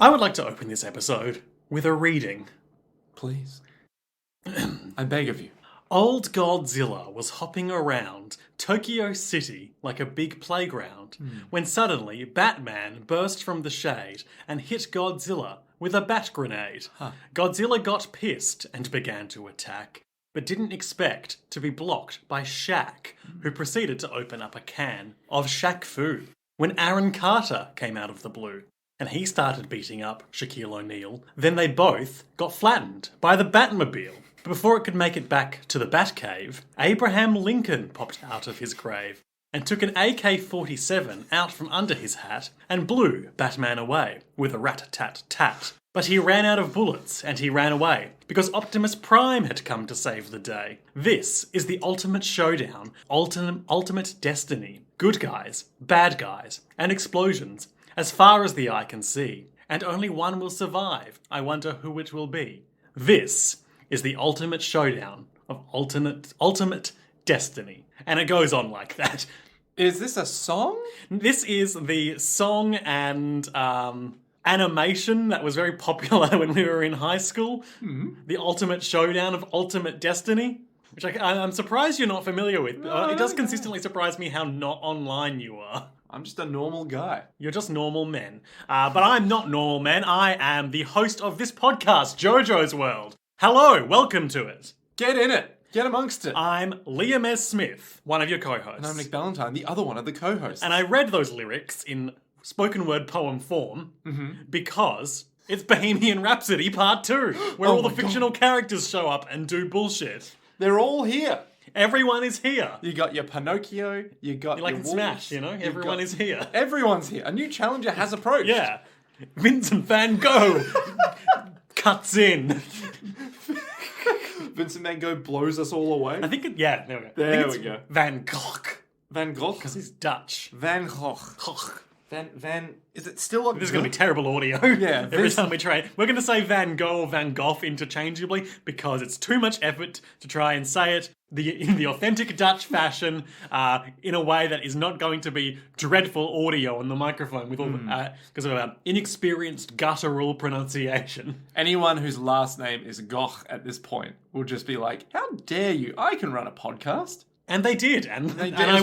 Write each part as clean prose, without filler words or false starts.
I would like to open this episode with a reading. Please. I beg of you. Old Godzilla was hopping around Tokyo City like a big playground when suddenly Batman burst from the shade and hit Godzilla with a bat grenade. Godzilla got pissed and began to attack, but didn't expect to be blocked by Shaq, who proceeded to open up a can of Shaq Fu when Aaron Carter came out of the blue. And he started beating up Shaquille O'Neal. Then they both got flattened by the Batmobile. But before it could make it back to the Batcave, Abraham Lincoln popped out of his grave and took an AK-47 out from under his hat and blew Batman away with a rat-tat-tat. But he ran out of bullets and he ran away because Optimus Prime had come to save the day. This is the ultimate showdown, ultimate destiny. Good guys, bad guys, and explosions. As far as the eye can see, and only one will survive. I wonder who it will be. This is the ultimate showdown of ultimate destiny. And it goes on like that. Is this a song? This is the song and animation that was very popular when we were in high school. The ultimate showdown of ultimate destiny. Which I'm surprised you're not familiar with. It does consistently surprise me how not online you are. I'm just a normal guy. You're just normal men. But I'm not normal men. I am the host of this podcast, Jojo's World. Hello, welcome to it. Get in it. Get amongst it. I'm Liam S. Smith, one of your co-hosts. And I'm Nick Ballantyne, the other one of the co-hosts. And I read those lyrics in spoken word poem form because it's Bohemian Rhapsody Part 2, where all the fictional characters show up and do bullshit. They're all here. Everyone is here. You got your Pinocchio, you got You're like your in wolves, Smash, you know? Everyone is here. Everyone's here. A new challenger has approached. Yeah. Vincent Van Gogh cuts in. Vincent Van Gogh blows us all away. I think there we go. There we go. Van Gogh. Van Gogh? Because he's Dutch. Van Gogh. Is it still a... This is going to be terrible audio. Yeah. Every time we try. We're going to say Van Gogh or Van Gogh interchangeably because it's too much effort to try and say it in the authentic Dutch fashion in a way that is not going to be dreadful audio on the microphone with all because of inexperienced guttural pronunciation. Anyone whose last name is Goch at this point will just be like, how dare you? I can run a podcast. And they did. And I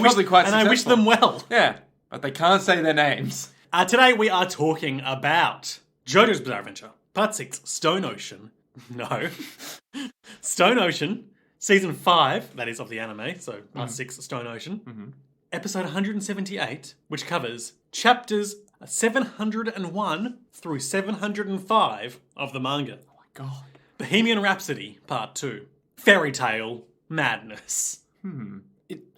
wish them well. Yeah. But they can't say their names. Today we are talking about Jojo's Bizarre Adventure, Part 6, Stone Ocean. No. Stone Ocean, Season 5, that is of the anime, so Part 6, Stone Ocean. Episode 178, which covers chapters 701 through 705 of the manga. Oh my god. Bohemian Rhapsody, Part 2. Fairy Tale Madness.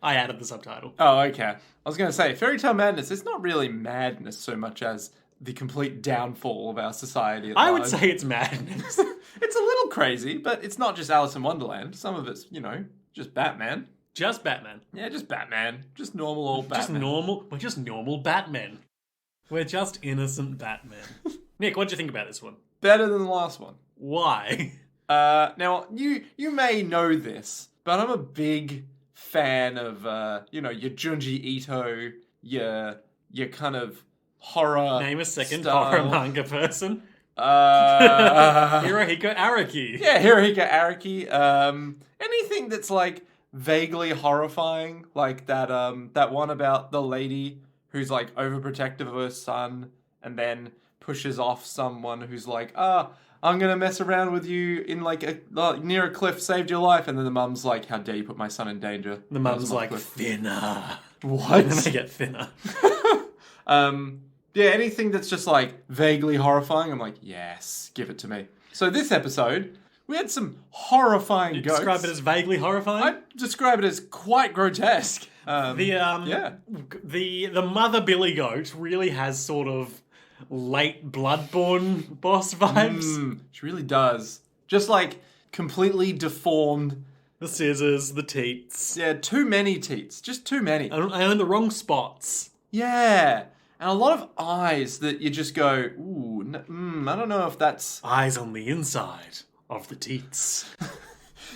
I added the subtitle. Oh, okay. I was going to say, Fairy Tale Madness, it's not really madness so much as the complete downfall of our society at large. I would say it's madness. It's a little crazy, but it's not just Alice in Wonderland. Some of it's, just Batman. Just Batman. Yeah, just Batman. Just normal old Batman. We're just normal Batmen. We're just innocent Batmen. Nick, what did you think about this one? Better than the last one. Why? Now, you may know this, but I'm a big fan of, your Junji Ito, your kind of horror. Name a second style. horror manga person. Hirohiko Araki. Yeah, Hirohiko Araki. Anything that's like vaguely horrifying, like that one about the lady who's like overprotective of her son and then pushes off someone who's like, I'm gonna mess around with you in like near a cliff, saved your life, and then the mum's like, how dare you put my son in danger? The mum's like, thinner. What? And they get thinner. Yeah, anything that's just like vaguely horrifying, I'm like, yes, give it to me. So this episode, we had some horrifying You goats. describe it as vaguely horrifying? I describe it as quite grotesque. The mother billy goat really has sort of late Bloodborne boss vibes. She really does. Just like completely deformed. The scissors, the teats. Yeah, too many teats. Just too many. And in the wrong spots. Yeah. And a lot of eyes that you just go, ooh, I don't know if that's... Eyes on the inside of the teats.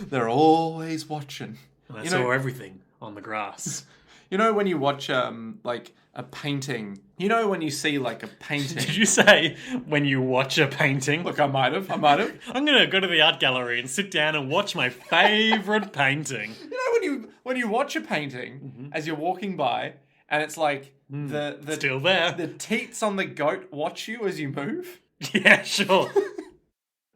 They're always watching. And I saw everything on the grass. You know when you watch like a painting. You know when you see like a painting. Did you say when you watch a painting? Look, I might have. I'm gonna go to the art gallery and sit down and watch my favourite painting. You know when you watch a painting as you're walking by, and it's like the Still there. the teats on the goat watch you as you move. Yeah, sure.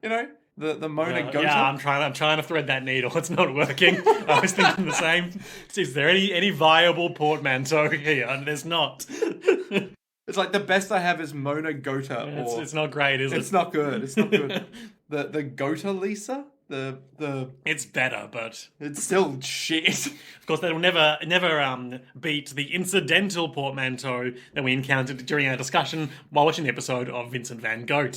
You know the Mona Gota. Yeah, I'm trying to thread that needle. It's not working. I was thinking the same. Is there any viable portmanteau here? And there's not. It's like the best I have is Mona Gota. It's not great, is it? It's not good. It's not good. The Gota Lisa. It's better, but it's still shit. Of course, they will never beat the incidental portmanteau that we encountered during our discussion while watching the episode of Vincent van Gogh.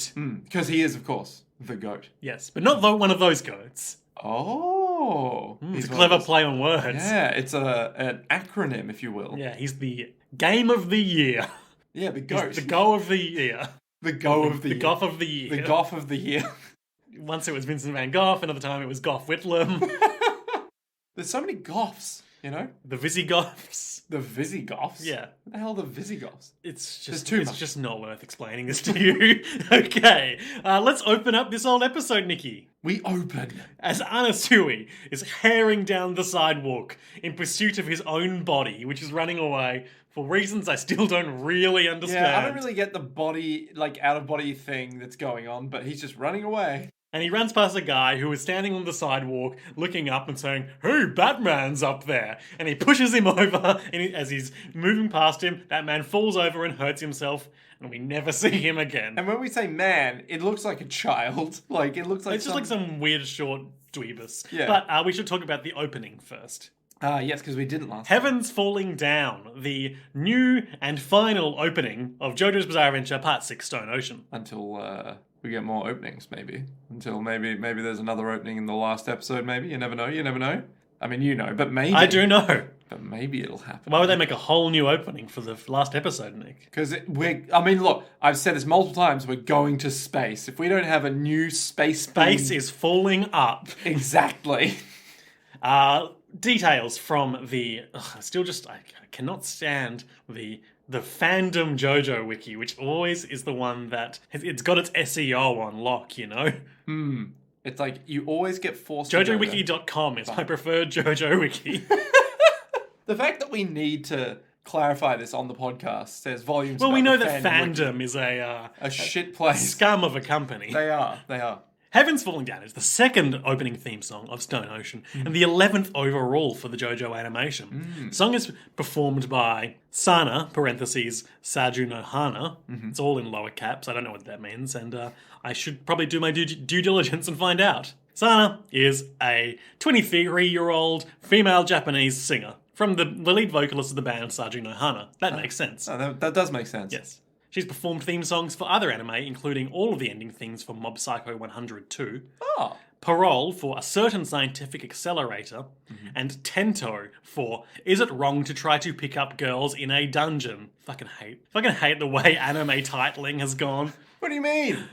Because he is, of course, the goat. Yes, but not one of those goats. Oh, It's a clever play on words. Yeah, it's an acronym, if you will. Yeah, he's the game of the year. Yeah, the goat. He's the go of the year. The go of the year. The goth of the year. The goth of the year. Once it was Vincent van Gogh, another time it was Gough Whitlam. There's so many goths, you know? The Visigoths. The Visigoths? Yeah. What the hell are the Visigoths? It's too much. just not worth explaining this to you. Okay, let's open up this old episode, Nikki. We open. As Anasui is herring down the sidewalk in pursuit of his own body, which is running away for reasons I still don't really understand. Yeah, I don't really get the body, like, out-of-body thing that's going on, but he's just running away. And he runs past a guy who is standing on the sidewalk looking up and saying, "Hey, Batman's up there." And he pushes him over, and as he's moving past him, that man falls over and hurts himself, and we never see him again. And when we say man, it looks like a child. Like, it looks like It's just like some weird short dweebus. Yeah. But we should talk about the opening first. Yes, because we didn't last Heaven's Falling Down, the new and final opening of JoJo's Bizarre Adventure Part 6 Stone Ocean. Until we get more openings, maybe. Until maybe there's another opening in the last episode, maybe. You never know. I mean, you know, but maybe. I do know. But maybe it'll happen. Why would they make a whole new opening for the last episode, Nick? Because look, I've said this multiple times, we're going to space. If we don't have a new space is falling up. Exactly. Details from the... I cannot stand the fandom JoJo wiki, which always is the one that... It's got its SEO on lock, you know? It's like, you always get forced JoJoWiki.com is my preferred JoJo wiki. The fact that we need to clarify this on the podcast says volumes. Well, about we know the that fandom is a shit place. Scum of a company. They are. Heaven's Falling Down is the second opening theme song of Stone Ocean and the 11th overall for the JoJo animation. The song is performed by Sana, parentheses, Saju no Hana. It's all in lower caps. I don't know what that means, and I should probably do my due diligence and find out. Sana is a 23-year-old female Japanese singer from the lead vocalist of the band, Saju no Hana. That makes sense. Oh, that does make sense. Yes. She's performed theme songs for other anime, including all of the ending themes for Mob Psycho 102, Parole for A Certain Scientific Accelerator, and Tento for Is It Wrong to Try to Pick Up Girls in a Dungeon? Fucking hate the way anime titling has gone. What do you mean?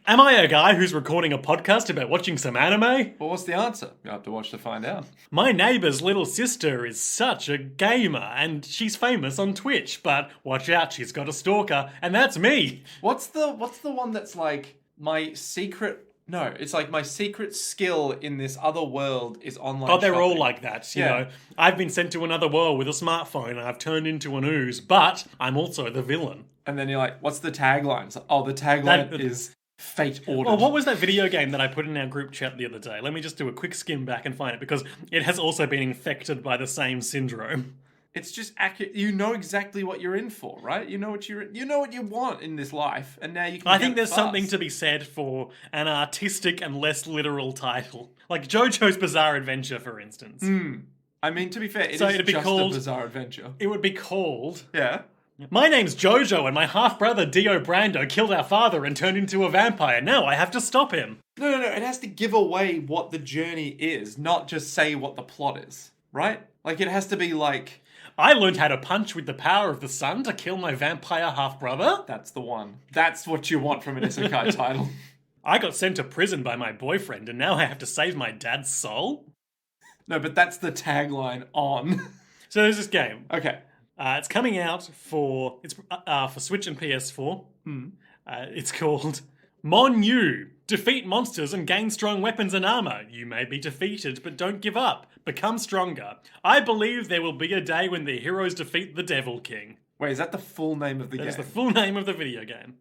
Am I a guy who's recording a podcast about watching some anime? Well, what's the answer? You have to watch to find out. My neighbour's little sister is such a gamer, and she's famous on Twitch, but watch out, she's got a stalker, and that's me. What's the one that's like my secret... No, it's like my secret skill in this other world is online Oh, they're shopping. all like that, you know. I've been sent to another world with a smartphone, and I've turned into an ooze, but I'm also the villain. And then you're like, what's the tagline? It's like, the tagline is fate ordered. Well, what was that video game that I put in our group chat the other day? Let me just do a quick skim back and find it, because it has also been infected by the same syndrome. It's just accurate. You know exactly what you're in for, right? You know what you want in this life, and now you can. I think there's something to be said for an artistic and less literal title, like JoJo's Bizarre Adventure, for instance. I mean, to be fair, it'd be just called a bizarre adventure. It would be called. Yeah. My name's Jojo, and my half-brother Dio Brando killed our father and turned into a vampire. Now I have to stop him. No. It has to give away what the journey is, not just say what the plot is, right? Like, it has to be like... I learned how to punch with the power of the sun to kill my vampire half-brother. That's the one. That's what you want from an isekai title. I got sent to prison by my boyfriend, and now I have to save my dad's soul. No, but that's the tagline on... So there's this game. Okay. It's coming out for Switch and PS4. It's called Mon Yu. Defeat monsters and gain strong weapons and armor. You may be defeated, but don't give up. Become stronger. I believe there will be a day when the heroes defeat the Devil King. Wait, is that the full name of the game? That is the full name of the video game.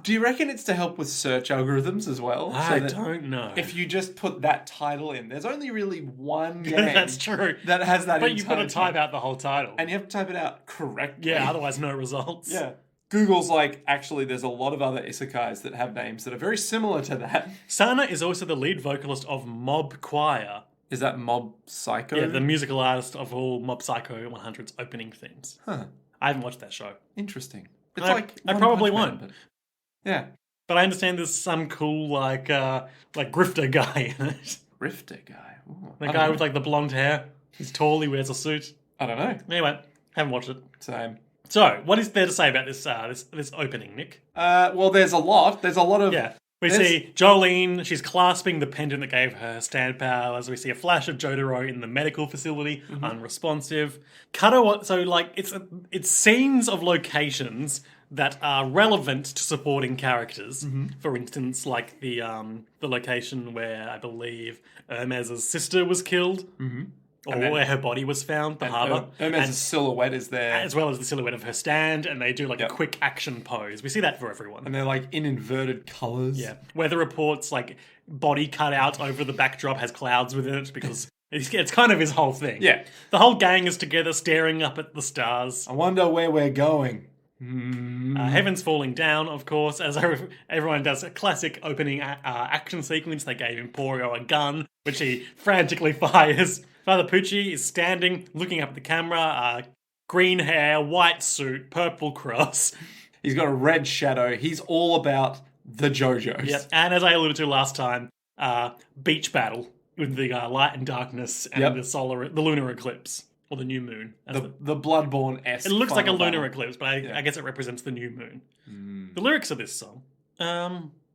Do you reckon it's to help with search algorithms as well? I don't know. If you just put that title in, there's only really one game That's true. that has that. But you've got to type out the whole title. And you have to type it out correctly. Yeah, otherwise no results. Yeah. Google's like, actually, there's a lot of other isekais that have names that are very similar to that. Sana is also the lead vocalist of Mob Choir. Is that Mob Psycho? Yeah, the musical artist of all Mob Psycho 100's opening themes. Huh. I haven't watched that show. Interesting. It's I probably won't. But yeah. But I understand there's some cool like grifter guy in it. Grifter guy? Ooh, The guy with like the blonde hair. He's tall, he wears a suit. I don't know. Anyway, haven't watched it. Same. So, what is there to say about this this opening, Nick? Well, there's a lot. There's a lot of... Yeah. We see Jolene, she's clasping the pendant that gave her stand powers. We see a flash of Jotaro in the medical facility, unresponsive. It's scenes of locations that are relevant to supporting characters. For instance, like the location where I believe Hermes' sister was killed. Or where her body was found, the harbour. Hermes' silhouette is there. As well as the silhouette of her stand, and they do like a quick action pose. We see that for everyone. And they're like in inverted colours. Yeah. Weather reports, like body cut out over the backdrop has clouds within it because it's kind of his whole thing. Yeah. The whole gang is together staring up at the stars. I wonder where we're going. Heaven's falling down, of course, as everyone does a classic opening action sequence. They gave Emporio a gun, which he frantically fires. Father Pucci is standing, looking up at the camera, green hair, white suit, purple cross. He's got a red shadow. He's all about the Jojos. Yep. And as I alluded to last time, beach battle with the light and darkness and the lunar eclipse. Or the new moon. The Bloodborne-esque. It looks like a lunar battle. eclipse, but I guess it represents the new moon. The lyrics of this song.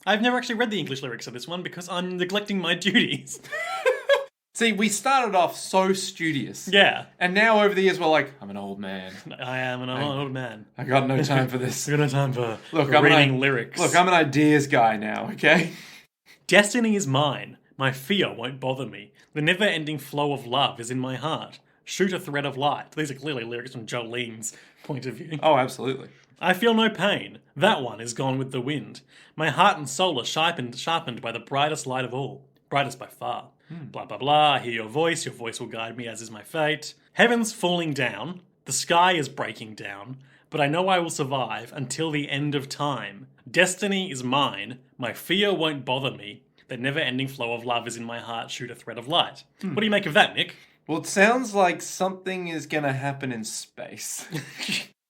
I've never actually read the English lyrics of this one because I'm neglecting my duties. See, we started off so studious. Yeah. And now over the years we're like, I'm an old man. I am an old man. I got no time for this. I got no time for I'm reading lyrics. Look, I'm an ideas guy now, okay? Destiny is mine. My fear won't bother me. The never-ending flow of love is in my heart. Shoot a thread of light. These are clearly lyrics from Jolene's point of view. Oh, absolutely. I feel no pain. That one is gone with the wind. My heart and soul are sharpened by the brightest light of all. Brightest by far. Blah, blah, blah. I hear your voice will guide me as is my fate. Heaven's falling down. The sky is breaking down. But I know I will survive until the end of time. Destiny is mine. My fear won't bother me. The never-ending flow of love is in my heart. Shoot a thread of light. What do you make of that, Nick? Well, it sounds like something is going to happen in space.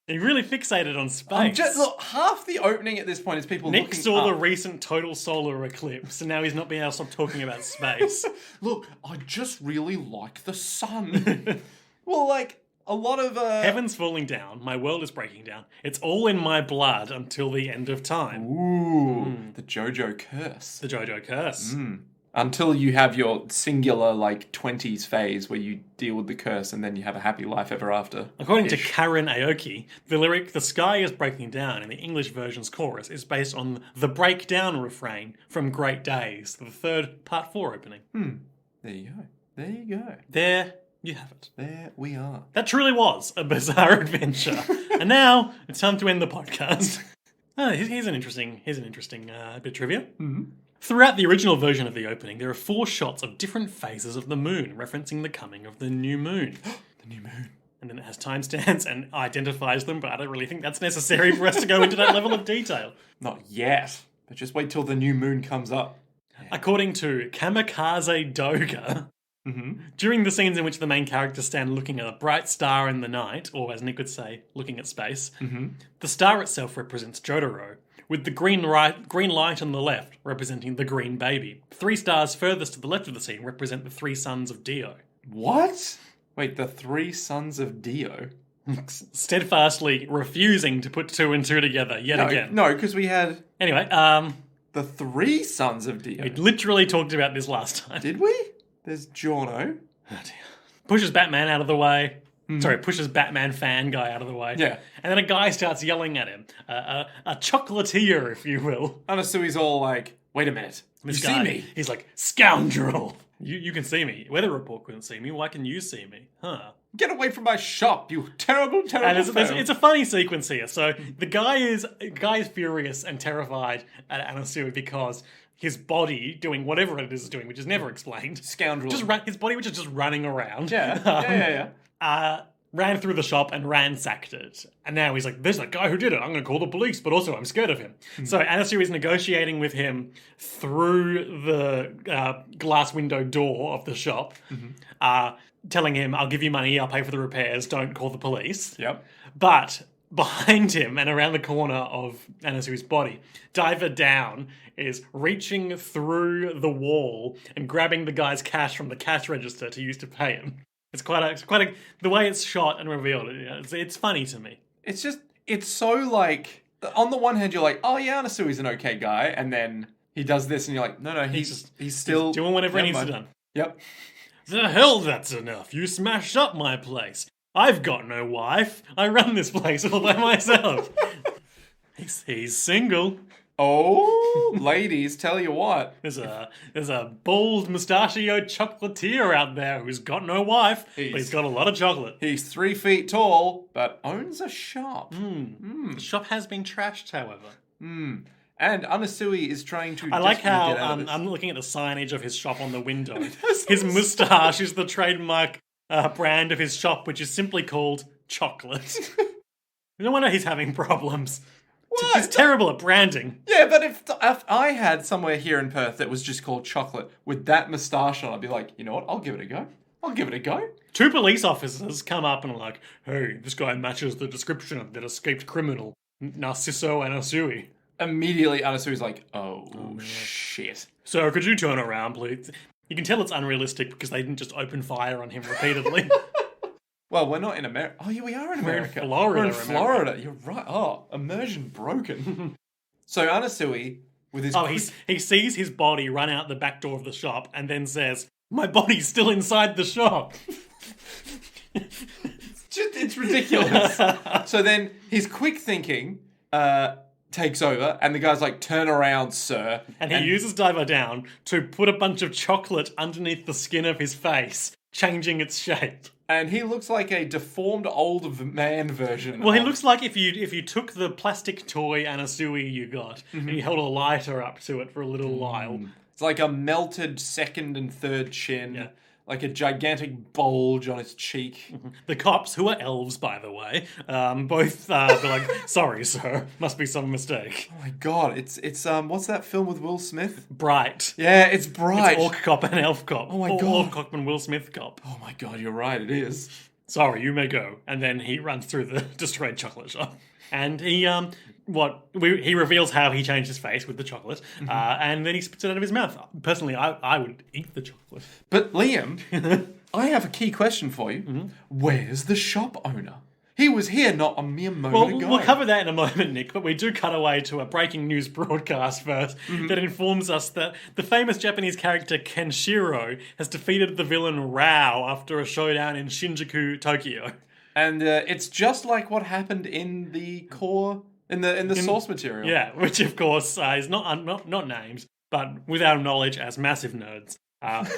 You're really fixated on space. Look, half the opening at this point is people Nick looking saw the up. recent total solar eclipse, and now he's not being able to stop talking about space. Look, I just really like the sun. Well, like, a lot of... Heaven's falling down. My world is breaking down. It's all in my blood until the end of time. Ooh, the Jojo curse. The Jojo curse. Until you have your singular, 20s phase where you deal with the curse and then you have a happy life ever after. According to Karen Aoki, the lyric, "The sky is breaking down" in the English version's chorus is based on the breakdown refrain from Great Days, the third Part 4 opening. There you go. There you go. There you have it. There we are. That truly was a bizarre adventure. And now it's time to end the podcast. Here's an interesting bit of trivia. Throughout the original version of the opening, there are 4 shots of different phases of the moon, referencing the coming of the new moon. The new moon. And then it has timestamps and identifies them, but I don't really think that's necessary for us to go into that level of detail. Not yet. But just wait till the new moon comes up. According to Kamikaze Doga, during the scenes in which the main characters stand looking at a bright star in the night, or as Nick would say, looking at space, the star itself represents Jotaro, with the green light on the left representing the green baby. 3 stars furthest to the left of the scene represent the 3 sons of Dio. What? Wait, the 3 sons of Dio? Steadfastly refusing to put 2 and 2 together yet again. No, because we had... Anyway, the 3 sons of Dio. we literally talked about this last time. Did we? There's Giorno. Oh dear. Pushes Batman out of the way. Sorry, pushes Batman fan guy out of the way. Yeah. And then a guy starts yelling at him. A chocolatier, if you will. Anasui's all like, wait a minute. This you guy, see me? He's like, scoundrel. You can see me. Weather report couldn't see me. Why can you see me? Huh. Get away from my shop, you terrible, terrible And it's a funny sequence here. So the guy is furious and terrified at Anasui because his body doing whatever it is doing, which is never explained. Scoundrel. His body, which is just running around. Yeah. Ran through the shop and ransacked it. And now he's like, there's that guy who did it. I'm going to call the police, but also I'm scared of him. So Anasui is negotiating with him through the glass window door of the shop, telling him, I'll give you money, I'll pay for the repairs, don't call the police. Yep. But behind him and around the corner of Anasui's body, Diver Down is reaching through the wall and grabbing the guy's cash from the cash register to use to pay him. It's quite a the way it's shot and revealed. It's funny to me. It's so like, on the one hand you're like, oh yeah, Anasui's an okay guy, and then he does this and you're like, no, he's still doing whatever he needs to do. Yep. The hell, that's enough. You smashed up my place. I've got no wife. I run this place all by myself. He's single. Oh, ladies, tell you what. There's a bald mustachioed chocolatier out there who's got no wife, but he's got a lot of chocolate. He's 3 feet tall, but owns a shop. The shop has been trashed, however. And Anasui is trying to. I like how I'm looking at the signage of his shop on the window. His moustache is the trademark brand of his shop, which is simply called Chocolate. No wonder he's having problems. What? He's terrible at branding. Yeah, but if I had somewhere here in Perth that was just called Chocolate with that moustache on, I'd be like, you know what? I'll give it a go. 2 police officers come up and are like, hey, this guy matches the description of that escaped criminal, Narciso Anasui. Immediately, Anasui's like, oh shit. So could you turn around, please? You can tell it's unrealistic because they didn't just open fire on him repeatedly. Well, we're not in America. Oh, yeah, we are in America. We're in Florida. You're right. Oh, immersion broken. So Anasui, with his... he sees his body run out the back door of the shop and then says, my body's still inside the shop. It's ridiculous. So then his quick thinking takes over and the guy's like, turn around, sir. And he uses Diver Down to put a bunch of chocolate underneath the skin of his face, changing its shape. And he looks like a deformed old man version. Well, he looks like if you took the plastic toy Anasui you got and you held a lighter up to it for a little while. It's like a melted second and third chin, like a gigantic bulge on his cheek. The cops, who are elves, by the way, both be like, sorry, sir, must be some mistake. Oh my god, it's what's that film with Will Smith? Bright. Yeah, it's Bright. It's Orc Cop and Elf Cop. Oh my god. Orc Cop and Will Smith Cop. Oh my god, you're right, it is. Sorry, you may go. And then he runs through the destroyed chocolate shop. And he reveals how he changed his face with the chocolate, and then he spits it out of his mouth. Personally, I would eat the chocolate. But Liam, I have a key question for you. Where's the shop owner? He was here not a mere moment ago. We'll cover that in a moment, Nick, but we do cut away to a breaking news broadcast first that informs us that the famous Japanese character Kenshiro has defeated the villain Rao after a showdown in Shinjuku, Tokyo. And it's just like what happened in the core, in the source material. Yeah, which of course is not named, but with our knowledge as massive nerds,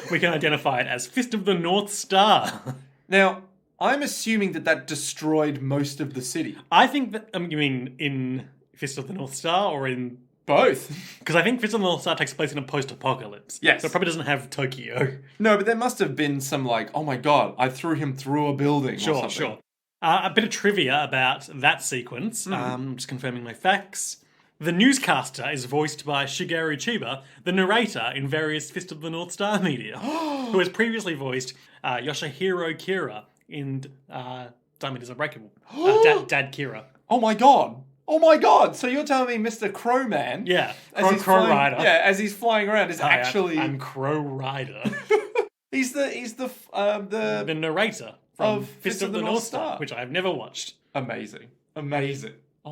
we can identify it as Fist of the North Star. Now, I'm assuming that destroyed most of the city. I think that, you mean in Fist of the North Star or in... Both. Because I think Fist of the North Star takes place in a post-apocalypse. Yes. So it probably doesn't have Tokyo. No, but there must have been some like, oh my god, I threw him through a building or something. Sure. A bit of trivia about that sequence. Just confirming my facts. The newscaster is voiced by Shigeru Chiba, the narrator in various Fist of the North Star media, who has previously voiced Yoshihiro Kira in Diamond is Unbreakable. Dad Kira. Oh my god! So you're telling me Mr. Crowman? Yeah, Crow Rider. Yeah, as he's flying around, is actually... I'm Crow Rider. he's the narrator from Fist of the North Star, which I have never watched. Amazing. Oh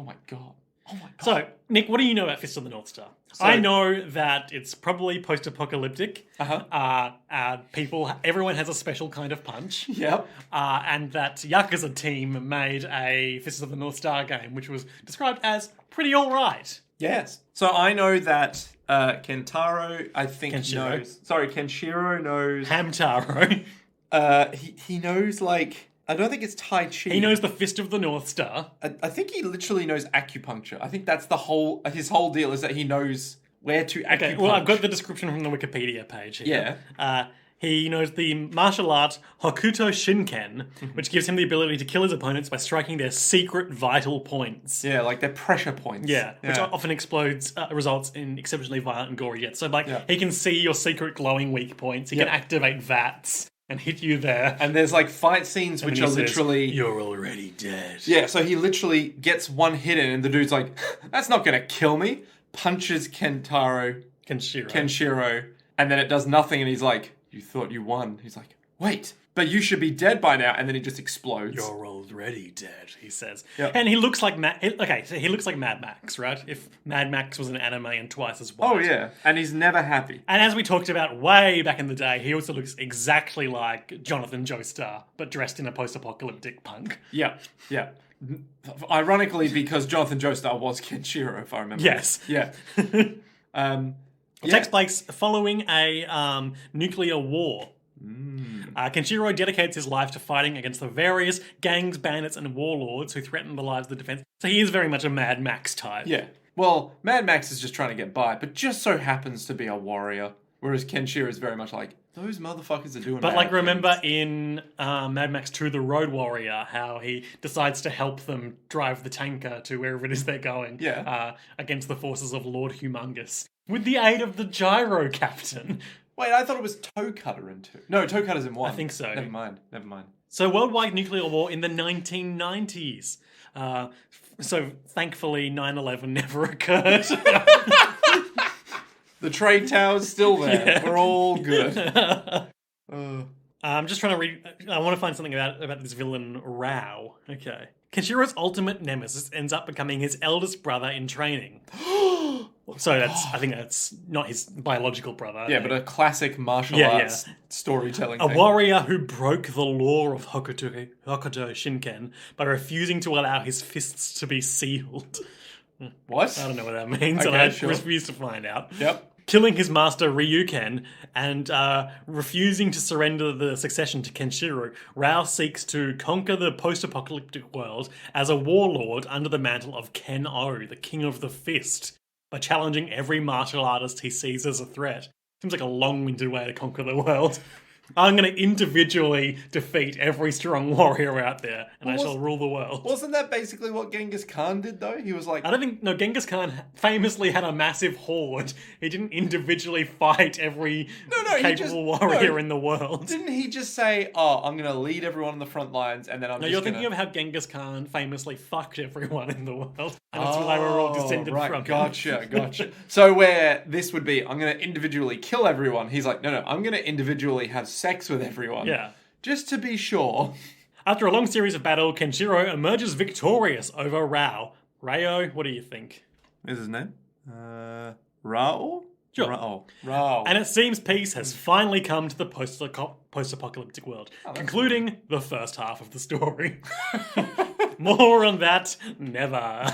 my god. Oh my god. So, Nick, what do you know about Fist of the North Star? I know that it's probably post-apocalyptic. Everyone has a special kind of punch. Yep. And that Yakuza team made a Fist of the North Star game, which was described as pretty alright. Yes. So I know that Kenshiro knows... Hamtaro. He knows, like... I don't think it's Tai Chi. He knows the Fist of the North Star. I think he literally knows acupuncture. I think that's his whole deal is that he knows where to acupuncture. Okay, well, I've got the description from the Wikipedia page here. Yeah. He knows the martial art Hokuto Shinken, which gives him the ability to kill his opponents by striking their secret vital points. Yeah, like their pressure points. Yeah, which often results in exceptionally violent and gory deaths. So, he can see your secret glowing weak points. He can activate VATs and hit you there. And there's like fight scenes which are literally... You're already dead. Yeah, so he literally gets one hit in and the dude's like, that's not going to kill me. Punches Kenshiro. And then it does nothing and he's like, you thought you won. He's like, wait, but you should be dead by now. And then he just explodes. You're already dead, he says. Yep. And he looks like he looks like Mad Max, right? If Mad Max was an anime and twice as white. Oh, yeah. And he's never happy. And as we talked about way back in the day, he also looks exactly like Jonathan Joestar, but dressed in a post-apocalyptic punk. Yeah. Ironically, because Jonathan Joestar was Kenshiro, if I remember. Yes. Yeah. It takes place following a nuclear war. Kenshiro dedicates his life to fighting against the various gangs, bandits, and warlords who threaten the lives of the defense. So he is very much a Mad Max type. Yeah. Well, Mad Max is just trying to get by, but just so happens to be a warrior. Whereas Kenshiro is very much like, those motherfuckers are doing But bad remember things. in Mad Max 2, The Road Warrior, how he decides to help them drive the tanker to wherever it is they're going against the forces of Lord Humongous. With the aid of the gyro captain. Wait, I thought it was Toe Cutter in 2. No, Toe Cutter's in 1. I think so. Never mind. So worldwide nuclear war in the 1990s. So thankfully 9/11 never occurred. The trade tower's still there. Yeah. We're all good. I'm just trying to read... I want to find something about this villain, Rao. Okay. Kenshiro's ultimate nemesis ends up becoming his eldest brother in training. So I think that's not his biological brother. Yeah, but a classic martial arts storytelling A thing. warrior who broke the law of Hokuto Shinken by refusing to allow his fists to be sealed. What? I don't know what that means, Okay, and I sure. refuse to find out. Yep. Killing his master Ryuken and refusing to surrender the succession to Kenshiro, Rao seeks to conquer the post-apocalyptic world as a warlord under the mantle of Ken-O, the King of the Fist, by challenging every martial artist he sees as a threat. Seems like a long-winded way to conquer the world. I'm going to individually defeat every strong warrior out there, and I shall rule the world. Wasn't that basically what Genghis Khan did, though? He was like... I don't think... No, Genghis Khan famously had a massive horde. He didn't individually fight every capable warrior in the world. Didn't he just say, I'm going to lead everyone on the front lines, and then you're thinking of how Genghis Khan famously fucked everyone in the world. And that's why we're all descended from Gotcha. So where this would be, I'm going to individually kill everyone. He's like, no, I'm going to individually have sex with everyone. Yeah. Just to be sure. After a long series of battle, Kenshiro emerges victorious over Rao. Rao, what do you think? Is his name? Rao? Sure. Rao. And it seems peace has finally come to the post-apocalyptic world, concluding the first half of the story. More on that, never.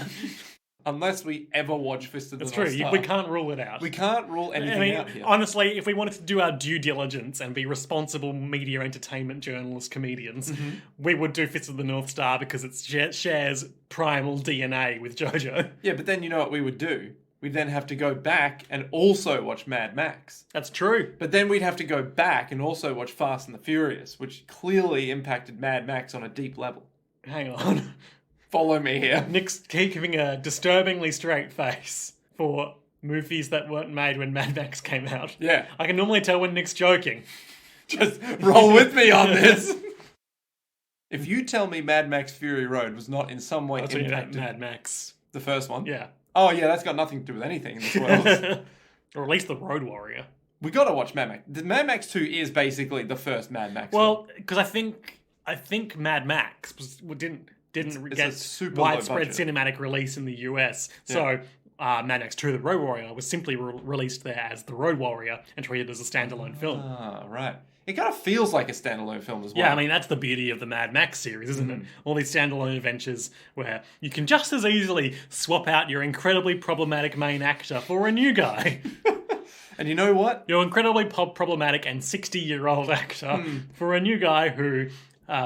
Unless we ever watch Fist of the North Star. That's true. We can't rule it out. We can't rule anything out here. Honestly, if we wanted to do our due diligence and be responsible media entertainment journalist comedians, we would do Fist of the North Star because it shares primal DNA with Jojo. Yeah, but then you know what we would do? We'd then have to go back and also watch Mad Max. That's true. But then we'd have to go back and also watch Fast and the Furious, which clearly impacted Mad Max on a deep level. Hang on. Follow me here. Nick's keeping a disturbingly straight face for movies that weren't made when Mad Max came out. Yeah. I can normally tell when Nick's joking. Just roll with me on this. If you tell me Mad Max Fury Road was not in some way impacted... Mad Max. The first one? Yeah. Oh, yeah, that's got nothing to do with anything in this world. Or at least the Road Warrior. We gotta watch Mad Max. The Mad Max 2 is basically the first Mad Max. Well, because I think Mad Max didn't It's a get super low widespread budget. cinematic release in the US. So Mad Max 2 The Road Warrior was simply released there as The Road Warrior and treated as a standalone film. Ah, right. It kind of feels like a standalone film as well. Yeah, I mean, that's the beauty of the Mad Max series, isn't it? All these standalone adventures where you can just as easily swap out your incredibly problematic main actor for a new guy. And you know what? Your incredibly problematic and 60-year-old actor for a new guy who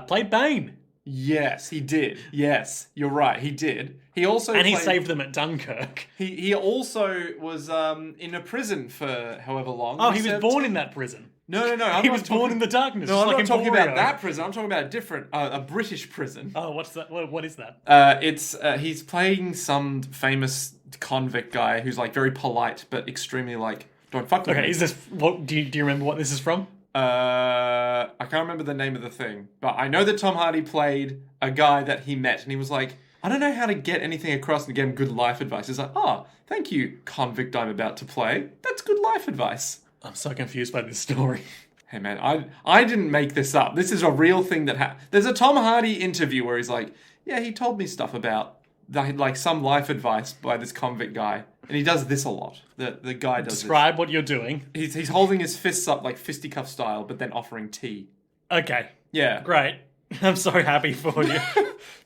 played Bane. Yes, he did. Yes, you're right. He did. He also And he played- saved them at Dunkirk. He also was in a prison for however long. Oh, he was served- born in that prison. No. He was born in the darkness. No, just I'm like not in talking Borio. about that prison. I'm talking about a different, a British prison. Oh, what's that? What is that? It's he's playing some famous convict guy who's like very polite but extremely like don't fuck with Okay, me. is this? What do you remember what this is from? I can't remember the name of the thing, but I know that Tom Hardy played a guy that he met, and he was like, I don't know how to get anything across and give him good life advice. He's like, oh, thank you, convict I'm about to play. That's good life advice. I'm so confused by this story. Hey man, I didn't make this up. This is a real thing that happened. There's a Tom Hardy interview where he's like, yeah, he told me stuff about like some life advice by this convict guy, and he does this a lot. The guy does Describe what you're doing. this. He's holding his fists up like fisticuff style, but then offering tea. Okay, Yeah. great. I'm so happy for you.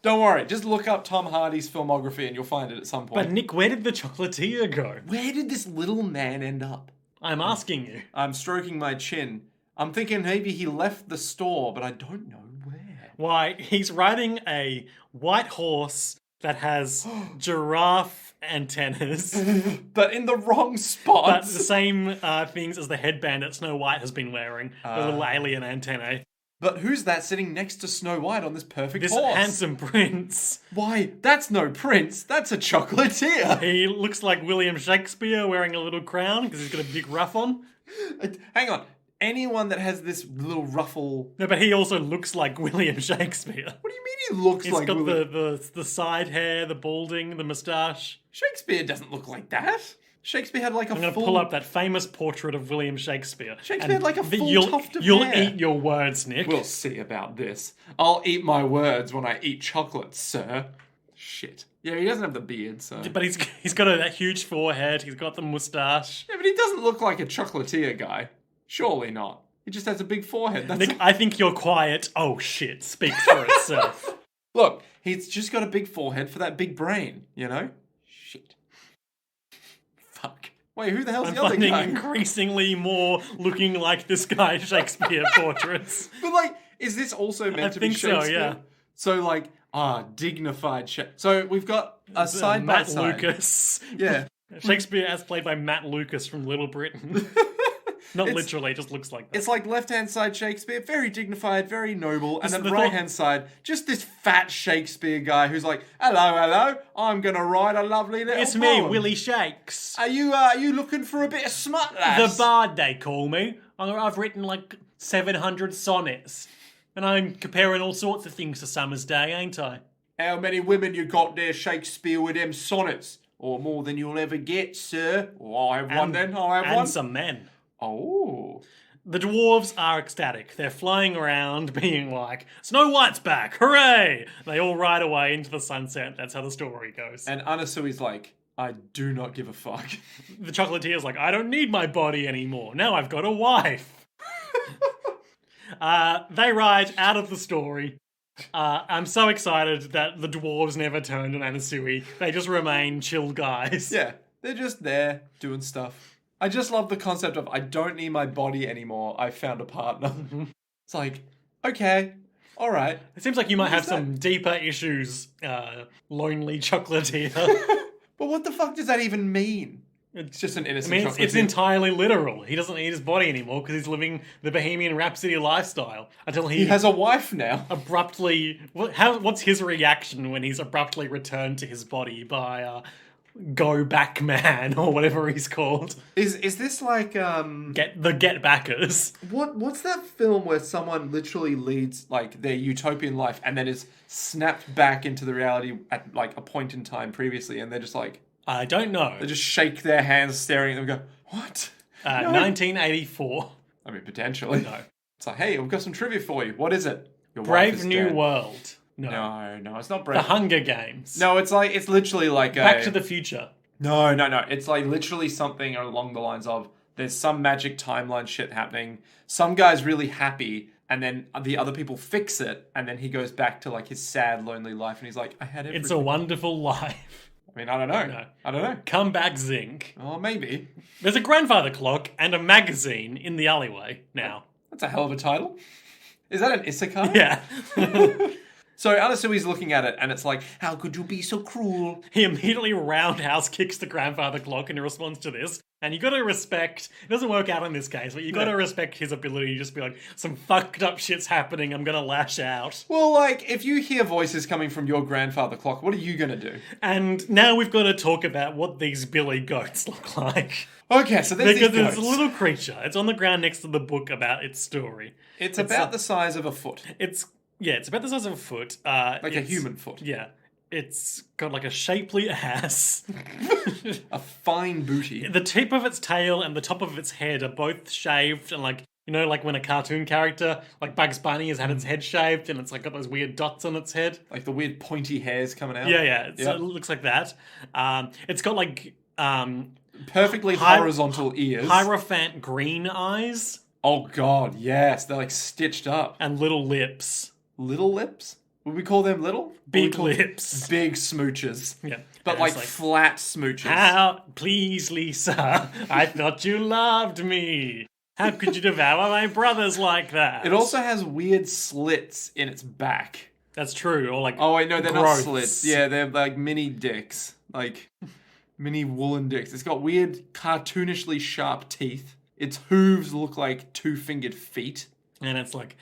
Don't worry, just look up Tom Hardy's filmography and you'll find it at some point. But Nick, where did the chocolatier go? Where did this little man end up? I'm asking you. I'm stroking my chin. I'm thinking maybe he left the store, but I don't know where. Why, he's riding a white horse that has giraffe antennas, But in the wrong but spots. the same things as the headband that Snow White has been wearing, the little alien antennae. But who's that sitting next to Snow White on this perfect This horse? handsome prince. Why, that's no prince. That's a chocolatier. He looks like William Shakespeare wearing a little crown because he's got a big ruff on. Hang on. Anyone that has this little ruffle... No, but he also looks like William Shakespeare. What do you mean he looks He's like... got William- the side hair, the balding, the moustache. Shakespeare doesn't look like that. Shakespeare had like a I'm going to full... pull up that famous portrait of William Shakespeare. Shakespeare had like a full you'll, tuft of You'll hair. eat your words, Nick. We'll see about this. I'll eat my words when I eat chocolate, sir. Shit. Yeah, he doesn't have the beard, so... But he's got a huge forehead. He's got the moustache. Yeah, but he doesn't look like a chocolatier guy. Surely not. He just has a big forehead. That's Nick, I think your quiet, oh shit, speaks for itself. Look, he's just got a big forehead for that big brain, you know? Shit. Fuck. Wait, who the hell's I'm the other finding guy? increasingly more looking like this guy's Shakespeare portraits. But like, is this also meant to be think so, Shakespeare? yeah. So like, dignified So we've got a side by Matt side. Lucas. Yeah. Shakespeare as played by Matt Lucas from Little Britain. Not It's- literally, just looks like that. It's like left-hand side Shakespeare, very dignified, very noble, and This then is the the thought- right-hand side, just this fat Shakespeare guy who's like, hello, I'm gonna write a lovely little It's me, poem. Willie Shakes. Are you looking for a bit of smut, The lass? bard, they call me. I've written like 700 sonnets. And I'm comparing all sorts of things to Summer's Day, ain't I? How many women you got there, Shakespeare, with them sonnets? Or more than you'll ever get, sir. I'll have one then, I'll have And one. some men. Oh. The dwarves are ecstatic. They're flying around being like, Snow White's back, hooray! They all ride away into the sunset. That's how the story goes. And Anasui's like, I do not give a fuck. The chocolatier's like, I don't need my body anymore. Now I've got a wife. They ride out of the story. I'm so excited that the dwarves never turned on Anasui. They just remain chill guys. Yeah, they're just there doing stuff. I just love the concept of I don't need my body anymore. I found a partner. It's like, okay, all right. It seems like you might have is that? some deeper issues, lonely chocolatier. But what the fuck does that even mean? It's just an I innocent mean, chocolate. it's entirely literal. He doesn't need his body anymore because he's living the Bohemian Rhapsody lifestyle until He has a wife now. abruptly. What's his reaction when he's abruptly returned to his body by Go Back Man or whatever he's called? Is this like Get Backers. what's that film where someone literally leads like their utopian life and then is snapped back into the reality at like a point in time previously, and they're just like I don't know. they just shake their hands staring at them and go, what? No. 1984. I mean, potentially. No. It's like, hey, we've got some trivia for you. What is it? Your wife Brave is New dead. World. No, it's not The Brave. Hunger Games. No, it's literally like Back to the Future. No. It's like literally something along the lines of there's some magic timeline shit happening. Some guy's really happy, and then the other people fix it, and then he goes back to like his sad, lonely life, and he's like, I had everything. It's a Wonderful Life. I mean, I don't know. No. I don't know. Come Back Zinc. Oh, maybe. There's a grandfather clock and a magazine in the alleyway now. That's a hell of a title. Is that an isekai? Yeah. So Anasui's looking at it, and it's like, how could you be so cruel? He immediately roundhouse kicks the grandfather clock in response to this. And you gotta respect, it doesn't work out in this case, but you gotta respect his ability to just be like, some fucked up shit's happening, I'm gonna lash out. Well, like, if you hear voices coming from your grandfather clock, what are you gonna do? And now we've got to talk about what these billy goats look like. Okay, so there's Because these it's goats. a little creature. It's on the ground next to the book about its story. It's about the size of a foot. It's about the size of a foot. Like a human foot. Yeah. It's got like a shapely ass. A fine booty. The tip of its tail and the top of its head are both shaved, and like, you know, like when a cartoon character, like Bugs Bunny, has had its head shaved and it's like got those weird dots on its head. Like the weird pointy hairs coming out. Yeah. It looks like that. It's got like perfectly horizontal ears. Hierophant green eyes. Oh god, yes. They're like stitched up. And little lips. Little lips? Would we call them little? Big lips. Big smooches. Yeah. But And like it's flat smooches. How, please, Lisa, I thought you loved me. How could you devour my brothers like that? It also has weird slits in its back. That's true. Or like, Oh wait, no, they're not growths. slits. Yeah, they're like mini dicks. Like mini woolen dicks. It's got weird cartoonishly sharp teeth. Its hooves look like two-fingered feet. And it's like,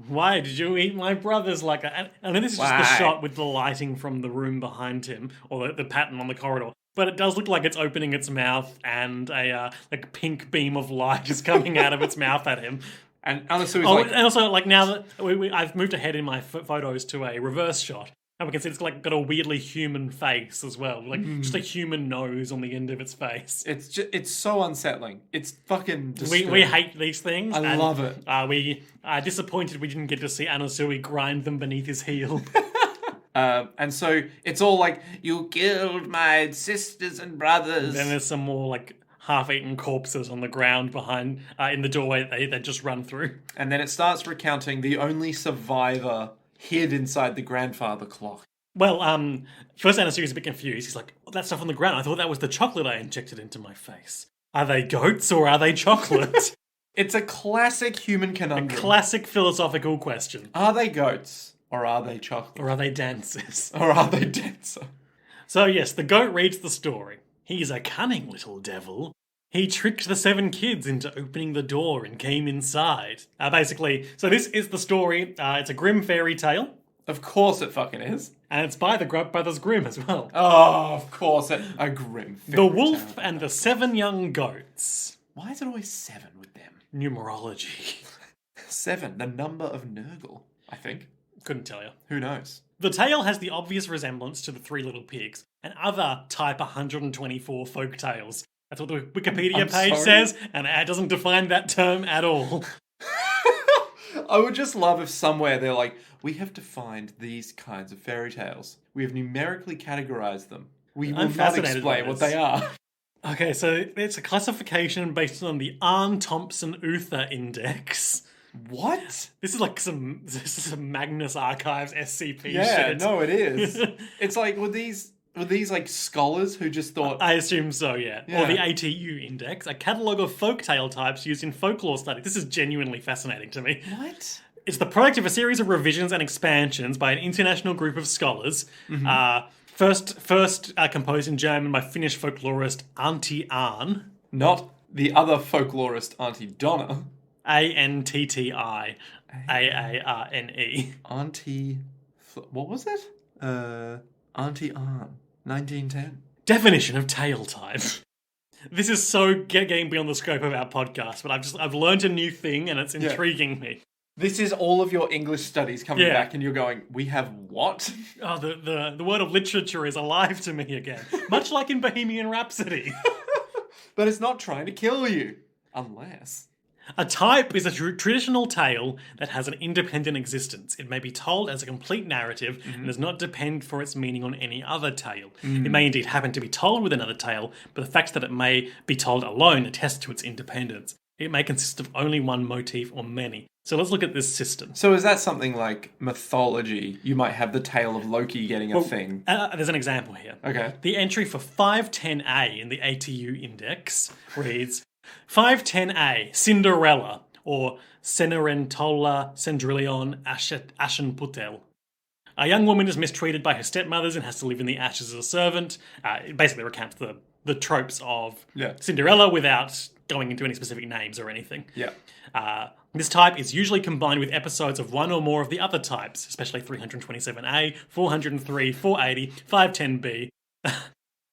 why did you eat my brothers like that? And then this is just the Why? shot with the lighting from the room behind him, or the pattern on the corridor. But it does look like it's opening its mouth, and a like pink beam of light is coming out of its mouth at him. And Anasui's Oh, like, and also, like, now that I've moved ahead in my photos to a reverse shot, and we can see it's like got a weirdly human face as well, like just a human nose on the end of its face. it's so unsettling. It's fucking disturbing. We hate these things. I love it. We are disappointed we didn't get to see Anasui grind them beneath his heel. And so it's all like, you killed my sisters and brothers. Then there's some more like half-eaten corpses on the ground behind in the doorway they just run through. And then it starts recounting the only survivor hid inside the grandfather clock. Well, first Anasui's a bit confused. He's like, that stuff on the ground, I thought that was the chocolate I injected into my face. Are they goats or are they chocolate? It's a classic human conundrum. Classic philosophical question. Are they goats or are they chocolate? Or are they dancers? Or are they dancer? So yes, the goat reads the story. He's a cunning little devil. He tricked the 7 kids into opening the door and came inside. Basically, so this is the story. It's a grim fairy tale. Of course it fucking is. And it's by the Brothers Grimm as well. Oh, of course. A grim fairy The Wolf tale. and the 7 Young Goats. Why is it always 7 with them? Numerology. 7, the number of Nurgle, I think. Couldn't tell you. Who knows? The tale has the obvious resemblance to the 3 Little Pigs and other Type 124 folk tales. That's what the Wikipedia I'm page sorry? says, and it doesn't define that term at all. I would just love if somewhere they're like, we have defined these kinds of fairy tales. We have numerically categorized them. We will I'm not fascinated explain by what this. they are. Okay, so it's a classification based on the Arn Thompson Uther Index. What? This is like some Magnus Archives SCP Yeah, shit. no, it is. It's like, were these like scholars who just thought, I assume so, yeah. Yeah. Or the ATU Index, a catalogue of folktale types used in folklore study. This is genuinely fascinating to me. what? It's the product of a series of revisions and expansions by an international group of scholars. First composed in German by Finnish folklorist Antti Arn. Not the other folklorist Auntie Donna. Antti Aarne. Auntie... What was it? Auntie Arn. 1910. Definition of tale type. This is so getting beyond the scope of our podcast, but I've learned a new thing and it's intriguing me. This is all of your English studies coming Yeah. back and you're going, we have what? Oh, the word of literature is alive to me again. Much like in Bohemian Rhapsody. But it's not trying to kill you. Unless... A type is a traditional tale that has an independent existence. It may be told as a complete narrative and does not depend for its meaning on any other tale. It may indeed happen to be told with another tale, but the fact that it may be told alone attests to its independence. It may consist of only one motif or many. So let's look at this system. So is that something like mythology? You might have the tale of Loki getting a thing. There's an example here. Okay. The entry for 510A in the ATU index reads 510A, Cinderella, or Cenerentola Cendrillon Ashenputel. A young woman is mistreated by her stepmothers and has to live in the ashes as a servant. It basically recounts the tropes of Cinderella without going into any specific names or anything. Yeah. This type is usually combined with episodes of one or more of the other types, especially 327A, 403, 480, 510B.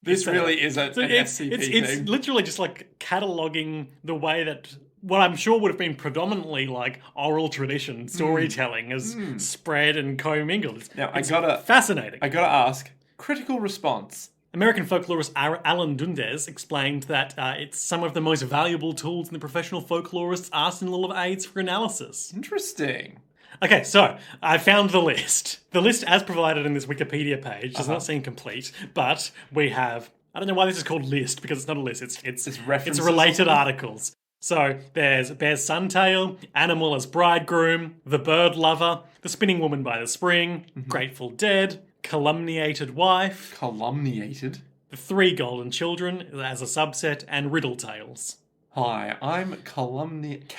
This really is an SCP thing. It's literally just like cataloguing the way that what I'm sure would have been predominantly like oral tradition storytelling has spread and commingled. Now, it's fascinating. I gotta ask, critical response. American folklorist Alan Dundes explained that it's some of the most valuable tools in the professional folklorist's arsenal of aids for analysis. Interesting. Okay, so I found the list. The list as provided in this Wikipedia page does not seem complete, but we have, I don't know why this is called list, because it's not a list, it's related articles. So there's Bear's Suntail, Animal as Bridegroom, The Bird Lover, The Spinning Woman by the Spring, Grateful Dead, Calumniated Wife. Calumniated? The Three Golden Children as a subset, and Riddle Tales. Hi, I'm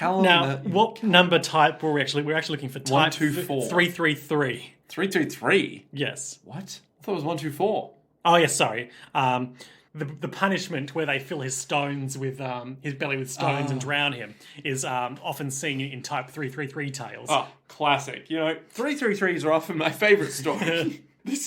Now, what number type were we actually? We're actually looking for type 124. 333. 323? Yes. What? I thought it was 124. Oh, yes, sorry. The punishment where they fill his stones with his belly with stones and drown him is often seen in type 333 tales. Oh, classic. 333s are often my favourite story. This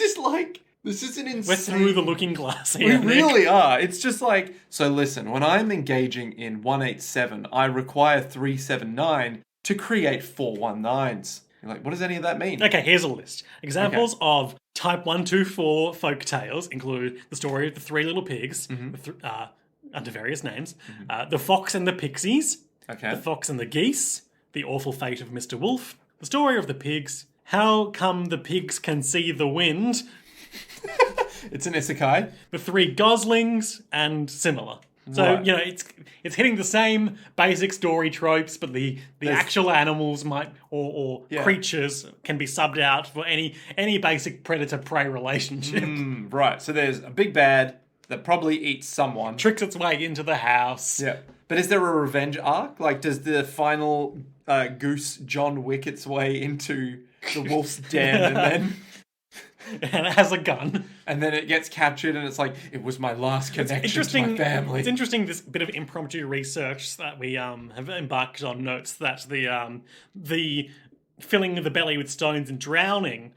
is an insane... We're through the looking glass here, We really are. It's just like, so listen, when I'm engaging in 187, I require 379 to create 419s. You're like, what does any of that mean? Okay, here's a list. Examples of type 124 folk tales include the story of the Three Little Pigs, under various names, The Fox and the Pixies, The Fox and the Geese, The Awful Fate of Mr. Wolf, The Story of the Pigs, How Come the Pigs Can See the Wind, It's an isekai. The Three Goslings, and similar. So, Right. it's hitting the same basic story tropes, but the actual animals might or creatures can be subbed out for any basic predator-prey relationship. Right, so there's a big bad that probably eats someone. Tricks its way into the house. Yeah. But is there a revenge arc? Like, does the final goose John Wick its way into the wolf's den and then... And it has a gun. And then it gets captured and it's like, it was my last connection to my family. It's interesting, this bit of impromptu research that we have embarked on notes that the filling of the belly with stones and drowning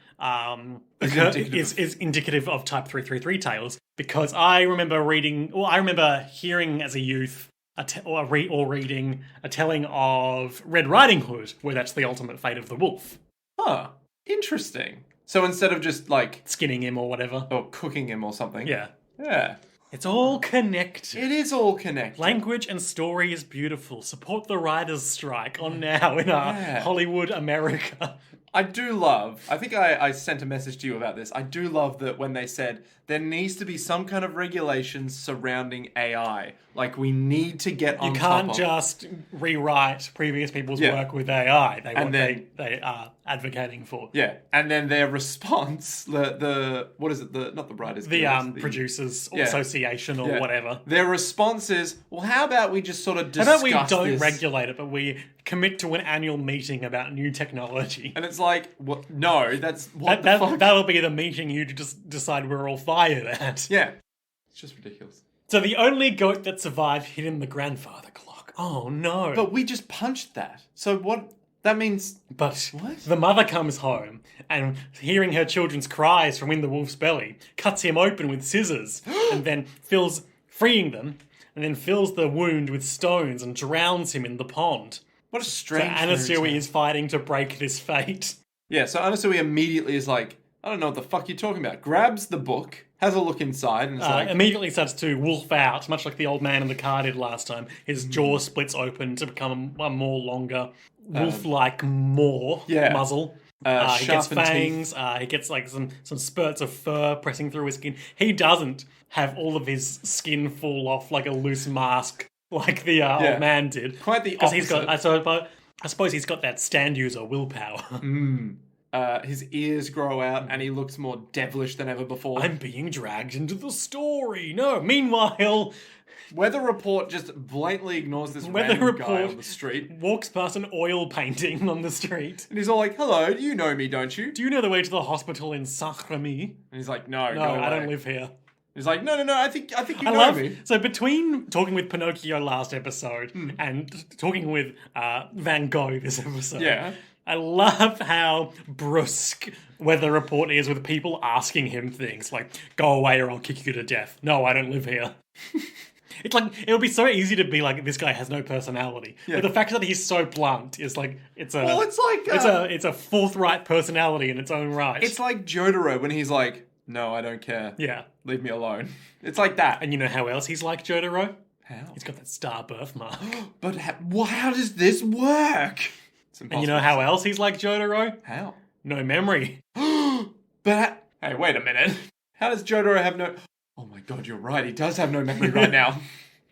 is indicative of type 333 tales. Because I remember hearing as a youth reading a telling of Red Riding Hood, where that's the ultimate fate of the wolf. Huh. Interesting. So instead of just like... skinning him or whatever. Or cooking him or something. Yeah. Yeah. It's all connected. It is all connected. Language and story is beautiful. Support the writers' strike on now in Hollywood America. I do love, I think I sent a message to you about this. I do love that when they said there needs to be some kind of regulations surrounding AI. Like, we need to get on top of... You can't just rewrite previous people's work with AI. They are advocating for. Yeah, and then their response, the what is it? Not the writers. The producers association or whatever. Their response is, well, how about we just sort of discuss this? How about we don't regulate it, but we commit to an annual meeting about new technology? And it's like, what? No, that's what the fuck? That'll be the meeting you just decide we're all fired at. Yeah, it's just ridiculous. So the only goat that survived hid in the grandfather clock. Oh no! But we just punched that. So what? That means... But what? The mother comes home and, hearing her children's cries from in the wolf's belly, cuts him open with scissors and then freeing them, and then fills the wound with stones and drowns him in the pond. What a strange... So Anasui is fighting to break this fate. Yeah, so Anasui immediately is like, I don't know what the fuck you're talking about. Grabs the book, has a look inside, and it's immediately starts to wolf out, much like the old man in the car did last time. His jaw splits open to become a more longer, wolf-like muzzle. He gets fangs. He gets like some spurts of fur pressing through his skin. He doesn't have all of his skin fall off like a loose mask like the old man did. Quite the opposite. I suppose he's got that stand user willpower. His ears grow out and he looks more devilish than ever before. I'm being dragged into the story. No, meanwhile... Weather Report just blatantly ignores this random guy on the street. Walks past an oil painting on the street. And he's all like, hello, you know me, don't you? Do you know the way to the hospital in Saint-Remy? And he's like, no, I don't live here. He's like, no, I think you know me. So between talking with Pinocchio last episode and talking with Van Gogh this episode, I love how brusque Weather Report is with people asking him things like, go away or I'll kick you to death. No, I don't live here. It's like, it would be so easy to be like, this guy has no personality. Yeah. But the fact that he's so blunt is like, it's a forthright personality in its own right. It's like Jotaro when he's like, no, I don't care. Yeah. Leave me alone. It's like that. And you know how else he's like Jotaro? How? He's got that star birthmark. But how does this work? And you know how else he's like Jotaro? How? No memory. But, hey, wait a minute. How does Jotaro have no... Oh my god, you're right. He does have no memory right now.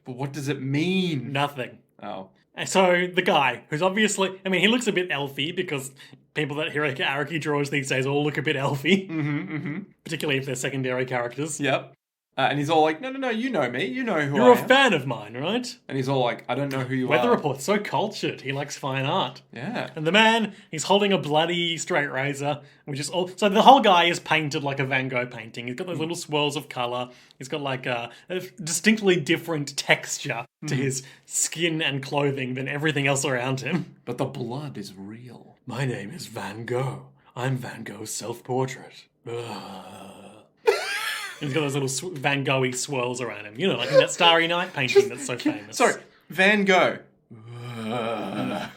But what does it mean? Nothing. Oh. And so the guy, who's obviously... I mean, he looks a bit elfy because people that Hiroki Araki draws these days all look a bit elfy. Particularly if they're secondary characters. Yep. And he's all like, no, you know me. You know who You're I am. a fan of mine, right? And he's all like, I don't know who you are. Weather Report's so cultured. He likes fine art. Yeah. And the man, he's holding a bloody straight razor, which is all... So the whole guy is painted like a Van Gogh painting. He's got those little swirls of colour. He's got like a distinctly different texture to his skin and clothing than everything else around him. But the blood is real. My name is Van Gogh. I'm Van Gogh's self-portrait. He's got those little Van Gogh-y swirls around him. You know, like in that Starry Night painting that's so famous. Sorry, Van Gogh.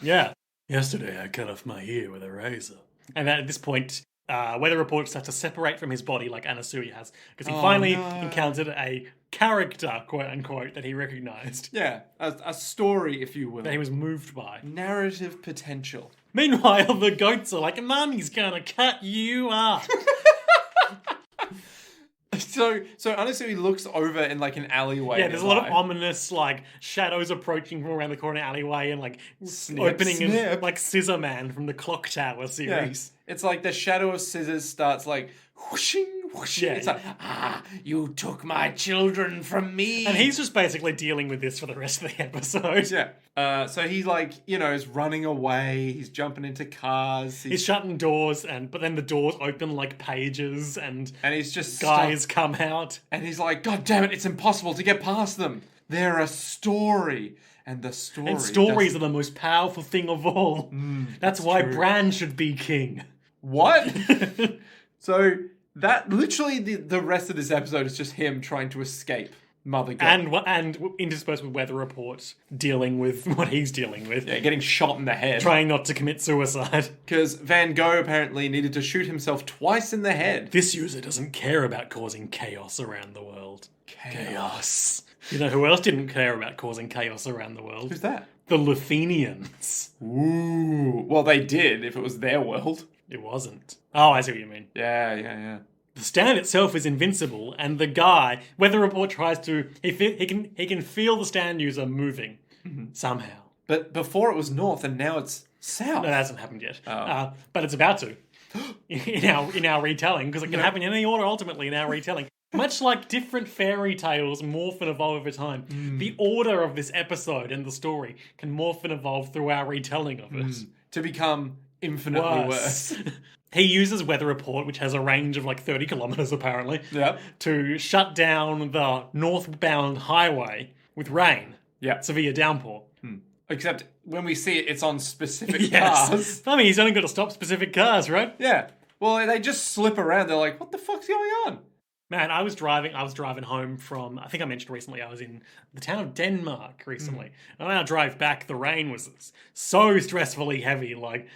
Yeah. Yesterday I cut off my ear with a razor. And at this point, Weather Report starts to separate from his body like Anasuya has. Because he finally encountered a character, quote-unquote, that he recognised. Yeah, a story, if you will. That he was moved by. Narrative potential. Meanwhile, the goats are like, Mummy's gonna cut you up. So honestly, he looks over in like an alleyway. Yeah, there's a lot of ominous like shadows approaching from around the corner alleyway and like opening in like Scissor Man from the Clock Tower series. Yeah. It's like the shadow of scissors starts like whooshing, whooshing. Yeah. It's like, you took my children from me. And he's just basically dealing with this for the rest of the episode. Yeah. So he's like, is running away. He's jumping into cars. He's shutting doors, but then the doors open like pages, and he's just guys come out. And he's like, God damn it! It's impossible to get past them. They're a story, and the story. And stories are the most powerful thing of all. That's why Bran should be king. What? So that literally the rest of this episode is just him trying to escape Mother God. And interspersed with Weather Report dealing with what he's dealing with. Yeah, getting shot in the head. Trying not to commit suicide. Because Van Gogh apparently needed to shoot himself twice in the head. This user doesn't care about causing chaos around the world. Chaos. You know who else didn't care about causing chaos around the world? Who's that? The Luthenians. Ooh. Well, they did if it was their world. It wasn't. Oh, I see what you mean. Yeah. The stand itself is invincible, and the guy, Weather Report tries to... He can feel the stand user moving somehow. But before it was north, and now it's south. No, that hasn't happened yet. But it's about to. in our retelling, because it can happen in any order ultimately in our retelling. Much like different fairy tales morph and evolve over time, the order of this episode and the story can morph and evolve through our retelling of it. To become infinitely worse. He uses Weather Report, which has a range of like 30 kilometers apparently, to shut down the northbound highway with rain. Yeah. Severe downpour. Except when we see it, it's on specific cars. I mean, he's only got to stop specific cars, right? Yeah. Well, they just slip around. They're like, what the fuck's going on? Man, I was driving home from, I think I mentioned recently, I was in the town of Denmark recently. And when I drive back, the rain was so stressfully heavy. Like,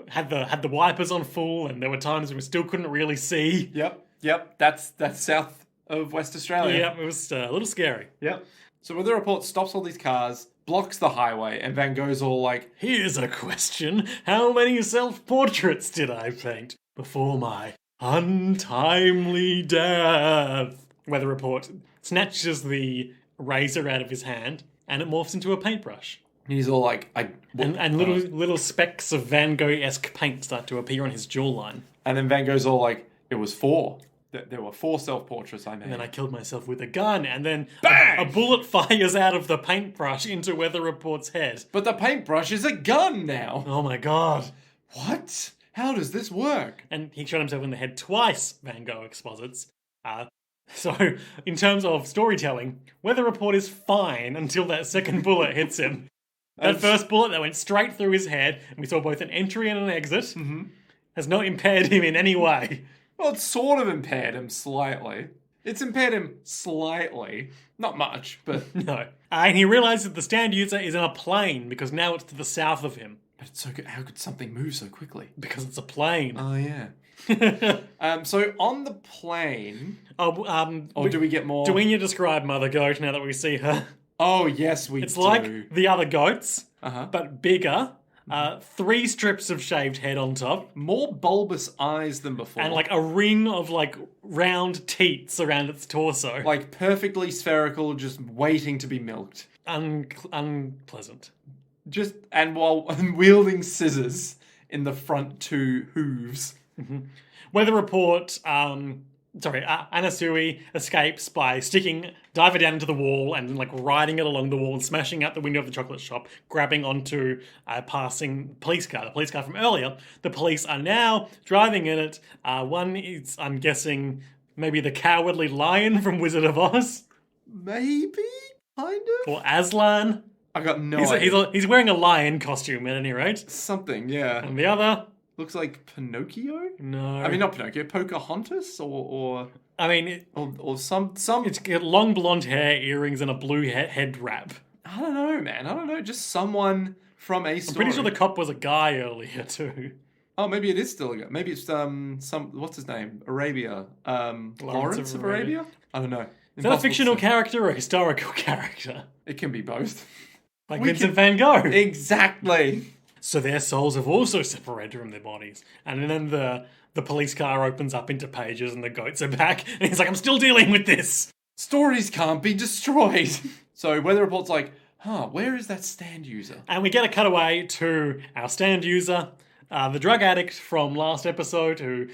had the wipers on full, and there were times when we still couldn't really see. Yep. That's south of West Australia. Yeah, it was a little scary. Yep. So Weather Report stops all these cars, blocks the highway, and Van Gogh's all like, Here's a question. How many self-portraits did I paint before my untimely death? Weather Report snatches the razor out of his hand, and it morphs into a paintbrush. he's all like, And little specks of Van Gogh-esque paint start to appear on his jawline. And then Van Gogh's all like, it was 4. There were 4 self-portraits I made. And then I killed myself with a gun, and then Bang! a bullet fires out of the paintbrush into Weather Report's head. But the paintbrush is a gun now. Oh my god. What? How does this work? And he shot himself in the head twice, Van Gogh exposits. So, in terms of storytelling, Weather Report is fine until that second bullet hits him. That first bullet that went straight through his head, and we saw both an entry and an exit, has not impaired him in any way. Well, it sort of impaired him slightly. It's impaired him slightly. Not much, but... No. And he realizes that the stand user is in a plane because now it's to the south of him. But it's so good. How could something move so quickly? Because it's a plane. Oh, yeah. So on the plane... or do we get more... Do we need to describe Mother Goat now that we see her? Oh, yes, we do. It's like the other goats, but bigger. 3 strips of shaved head on top. More bulbous eyes than before. And like a ring of like round teats around its torso. Like perfectly spherical, just waiting to be milked. Unpleasant. And while wielding scissors in the front 2 hooves. Weather Report, Anasui escapes by sticking diver down into the wall and like riding it along the wall and smashing out the window of the chocolate shop, grabbing onto a passing police car, the police car from earlier. The police are now driving in it. One is, I'm guessing, maybe the Cowardly Lion from Wizard of Oz. Maybe? Kind of? Or Aslan. I got no idea. He's wearing a lion costume at any rate. Something, yeah. And the other... Looks like Pinocchio? No. I mean, not Pinocchio. Pocahontas? Or some... It's got long blonde hair, earrings, and a blue head wrap. I don't know, man. I don't know. Just someone from a story. I'm pretty sure the cop was a guy earlier, too. Oh, maybe it is still a guy. Maybe it's what's his name? Arabia. Lawrence of Arabia? I don't know. Is that a fictional character or a historical character? It can be both. Like Vincent van Gogh. Exactly. So their souls have also separated from their bodies. And then the police car opens up into pages and the goats are back. And he's like, I'm still dealing with this. Stories can't be destroyed. So Weather Report's like, where is that stand user? And we get a cutaway to our stand user, the drug addict from last episode who...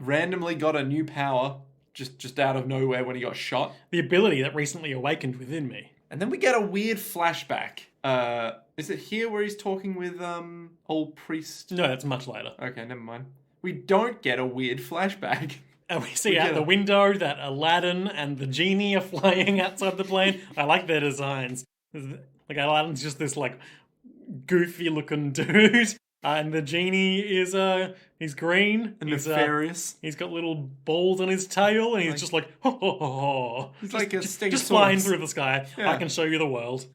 randomly got a new power just out of nowhere when he got shot. The ability that recently awakened within me. And then we get a weird flashback. Is it here where he's talking with old priest? No, that's much later. Okay, never mind. We don't get a weird flashback. And we see out the window that Aladdin and the genie are flying outside the plane. I like their designs. Like Aladdin's just this like goofy looking dude. And the genie is he's green and nefarious. He's got little balls on his tail, and he's just like ho ho ho ho. He's like a Stegosaurus. Just flying through the sky. Yeah. I can show you the world.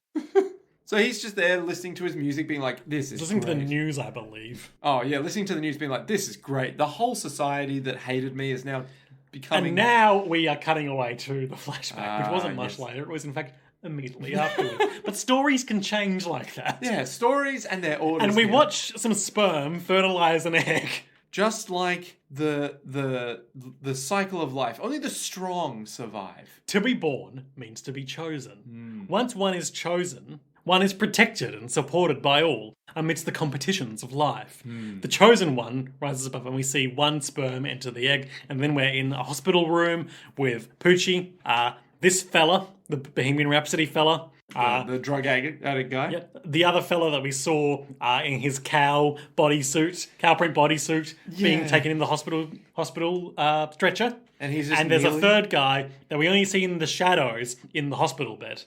So he's just there listening to his music, being like, "This is listening great." to the news, I believe. Oh yeah, listening to the news, being like, "This is great." The whole society that hated me is now becoming. And now we are cutting away to the flashback, which wasn't much later. It was in fact immediately afterwards. But stories can change like that. Yeah, stories and their orders. And we watch some sperm fertilize an egg. Just like the cycle of life. Only the strong survive. To be born means to be chosen. Once one is chosen, one is protected and supported by all amidst the competitions of life. The chosen one rises above and we see one sperm enter the egg, and then we're in a hospital room with Poochie, this fella, the Bohemian Rhapsody fella. The drug addict guy? Yeah, the other fella that we saw in his cow print bodysuit, being taken in the hospital stretcher. And he's just there's a third guy that we only see in the shadows in the hospital bed.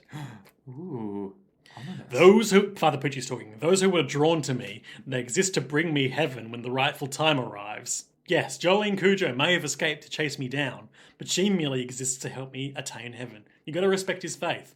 Ooh. Father Poochie's talking, those who were drawn to me, they exist to bring me heaven when the rightful time arrives. Yes, Jolene Cujo may have escaped to chase me down, but she merely exists to help me attain heaven. You gotta respect his faith.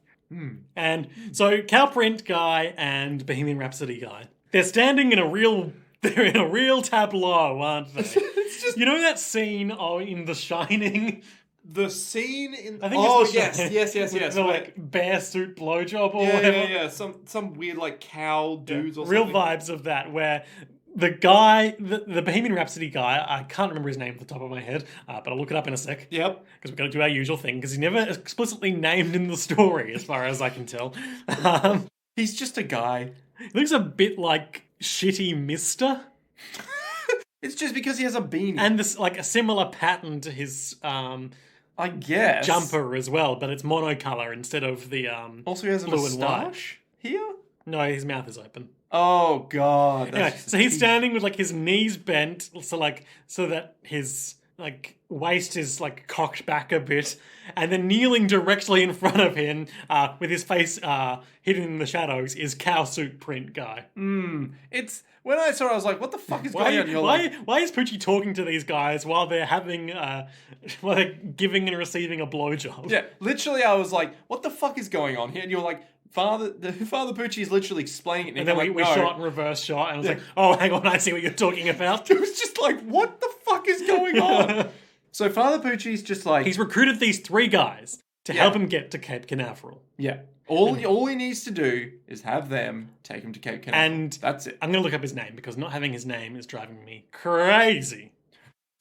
And so Cowprint guy and Bohemian Rhapsody guy, they're standing in a real They're in a real tableau, aren't they? It's just You know that scene in The Shining? the scene in. I think Oh it's The yes, Shining. yes. With the, like, bear suit blowjob or Yeah, whatever. yeah. Some weird like cow dudes or Real something. vibes of that, where the guy, the Bohemian Rhapsody guy, I can't remember his name off the top of my head, but I'll look it up in a sec. Yep. Because we've got to do our usual thing, because he's never explicitly named in the story, as far as I can tell. He's just a guy. He looks a bit like shitty Mister, It's just because he has a beanie. and this like a similar pattern to his I guess. jumper as well, but it's monocolor instead of the Also, he has a blue and white. moustache here. No, his mouth is open. Oh god. That's Anyway, just so a he's teeth. standing with like his knees bent, so that his like waist is like cocked back a bit, and then kneeling directly in front of him, with his face hidden in the shadows, is cow suit print guy. It's when I saw it, I was like, "What the fuck is Why, going on?" You're like, why is Poochie talking to these guys while they're having while they're giving and receiving a blowjob? yeah. Literally, I was like, "What the fuck is going on here?" And you're like, Father Poochie is literally explaining it, And then you're we like, no. shot and reverse shot, and I was like, "Oh, hang on, I see what you're talking about." It was just like, "What the fuck is going on?" So Father Poochie's just like, He's recruited these 3 guys to help him get to Cape Canaveral. yeah. All he needs to do is have them take him to Cape Canaveral. And that's it. I'm going to look up his name because not having his name is driving me crazy.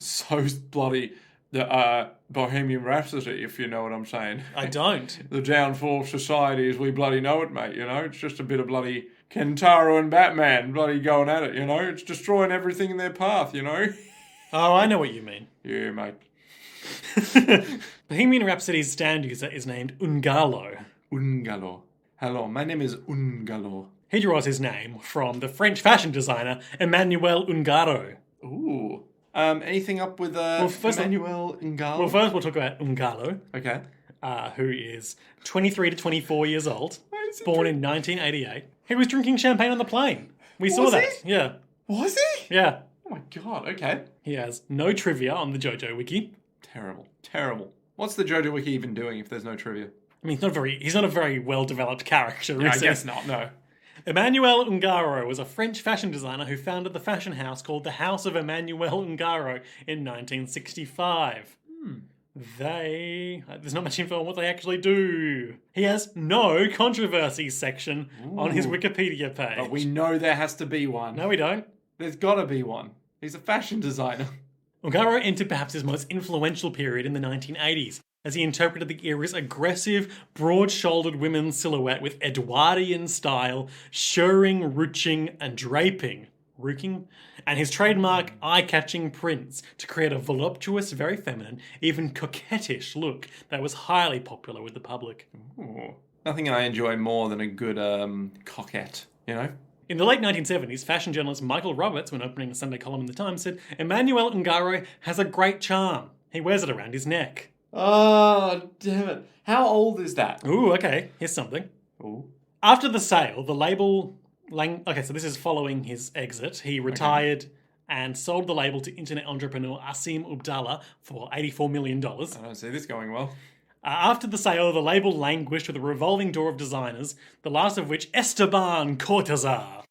So bloody the Bohemian Rhapsody, if you know what I'm saying. I don't. The downfall of society as we bloody know it, mate, you know? It's just a bit of bloody Kentaro and Batman bloody going at it, you know? It's destroying everything in their path, you know? Oh, I know what you mean. Yeah, mate. Bohemian Rhapsody's stand user is named Ungalo. Ungalo. Hello, my name is Ungalo. He draws his name from the French fashion designer Emmanuel Ungaro. Ooh. Anything up with first Emmanuel Ungalo? Well, first we'll talk about Ungalo, Okay. who is 23 to 24 years old, Why is it born in 1988. He was drinking champagne on the plane. We saw Was that. he? Yeah. Was he? Yeah. Oh my god, okay. He has no trivia on the Jojo wiki. Terrible. Terrible. What's the Jojo Wiki even doing if there's no trivia? I mean, he's not a very well-developed character, I is he? guess not, no. Emmanuel Ungaro was a French fashion designer who founded the fashion house called the House of Emmanuel Ungaro in 1965. There's not much info on what they actually do. He has no controversy section on his Wikipedia page. But we know there has to be one. No, we don't. There's gotta be one. He's a fashion designer. Ungaro entered perhaps his most influential period in the 1980s, as he interpreted the era's aggressive, broad-shouldered women's silhouette with Edwardian style, shirring, ruching, and draping. Rooking? And his trademark eye-catching prints to create a voluptuous, very feminine, even coquettish look that was highly popular with the public. Ooh. Nothing I enjoy more than a good coquette, you know? In the late 1970s, fashion journalist Michael Roberts, when opening a Sunday column in the Times, said, Emmanuel Ungaro has a great charm. He wears it around his neck. Oh, damn it. How old is that? Ooh, okay, here's something. Ooh. After the sale, the label... Okay, so this is following his exit. He retired and sold the label to internet entrepreneur Asim Ubdallah for $84 million. I don't see this going well. After the sale, the label languished with a revolving door of designers, the last of which, Esteban Cortazar,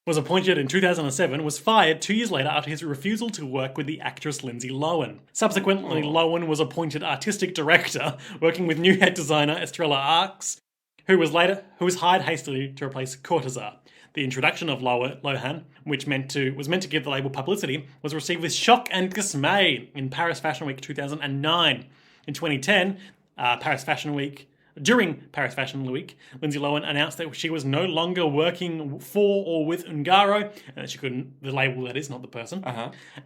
was appointed in 2007, was fired 2 years later after his refusal to work with the actress Lindsay Lohan. Subsequently, Lohan was appointed artistic director, working with new head designer Estrella Arcs, who was hired hastily to replace Cortazar. The introduction of Lohan, which was meant to give the label publicity, was received with shock and dismay in Paris Fashion Week 2009. In 2010, during Paris Fashion Week, Lindsay Lohan announced that she was no longer working for or with Ungaro, and that she couldn't, the label that is, not the person,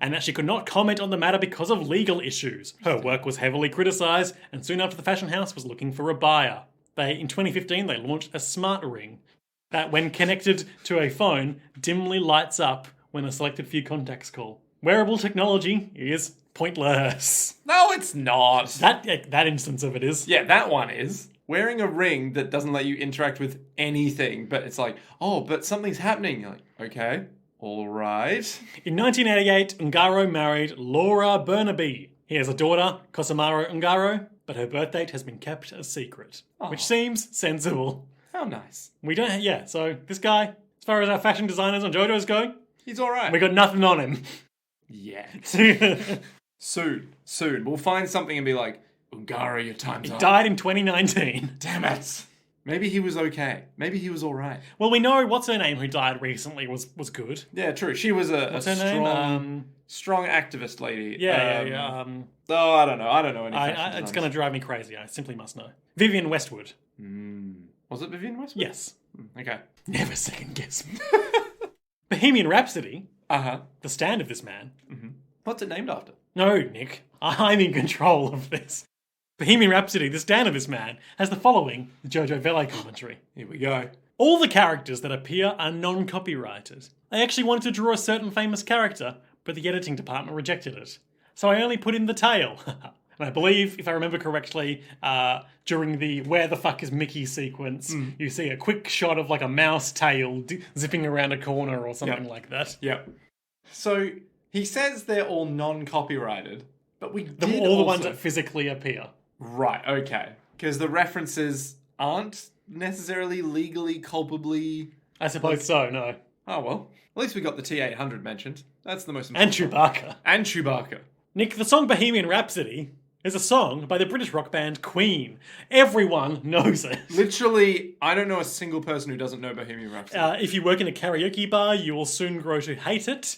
and that she could not comment on the matter because of legal issues. Her work was heavily criticised, and soon after the fashion house was looking for a buyer. In 2015, they launched a smart ring that, when connected to a phone, dimly lights up when a selected few contacts call. Wearable technology is pointless. No, it's not. That instance of it is. Yeah, that one is. Wearing a ring that doesn't let you interact with anything, but it's like, oh, but something's happening. You're like, okay, all right. In 1988, Ungaro married Laura Burnaby. He has a daughter, Cosimaro Ungaro, but her birth date has been kept a secret, which seems sensible. How nice. So this guy, as far as our fashion designers on JoJo's go, He's all right. We got nothing on him. Yet. Soon. We'll find something and be like, Ungara, your time's He up. died in 2019. Damn it. Maybe he was okay. Maybe he was all right. Well, we know what's her name who died recently was good. Yeah, true. She was a Her name? strong activist lady. Yeah. Oh, I don't know. I don't know any fashion It's going to drive me crazy. I simply must know. Vivienne Westwood. Was it Vivienne Westwood? Yes. Okay. Never second guess me. Bohemian Rhapsody. Uh-huh. The stand of this man. What's it named after? No, Nick. I'm in control of this. Bohemian Rhapsody, the stand of this man, has the following Jojo Vele commentary. Here we go. All the characters that appear are non-copyrighted. I actually wanted to draw a certain famous character, but the editing department rejected it. So I only put in the tail. And I believe, if I remember correctly, during the where the fuck is Mickey sequence, you see a quick shot of like a mouse tail zipping around a corner or something like that. Yep. So he says they're all non-copyrighted, but All the ones that physically appear. Right, okay. Because the references aren't necessarily legally culpably... I suppose so, no. Oh, well. At least we got the T-800 mentioned. That's the most important. And Chewbacca. And Chewbacca. Nick, the song Bohemian Rhapsody is a song by the British rock band Queen. Everyone knows it. Literally, I don't know a single person who doesn't know Bohemian Rhapsody. If you work in a karaoke bar, you will soon grow to hate it.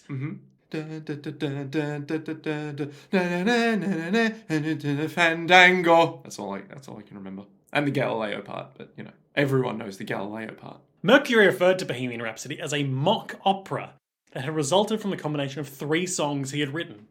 Fandango. That's all I can remember. And the Galileo part, but everyone knows the Galileo part. Mercury referred to Bohemian Rhapsody as a mock opera that had resulted from the combination of 3 songs he had written.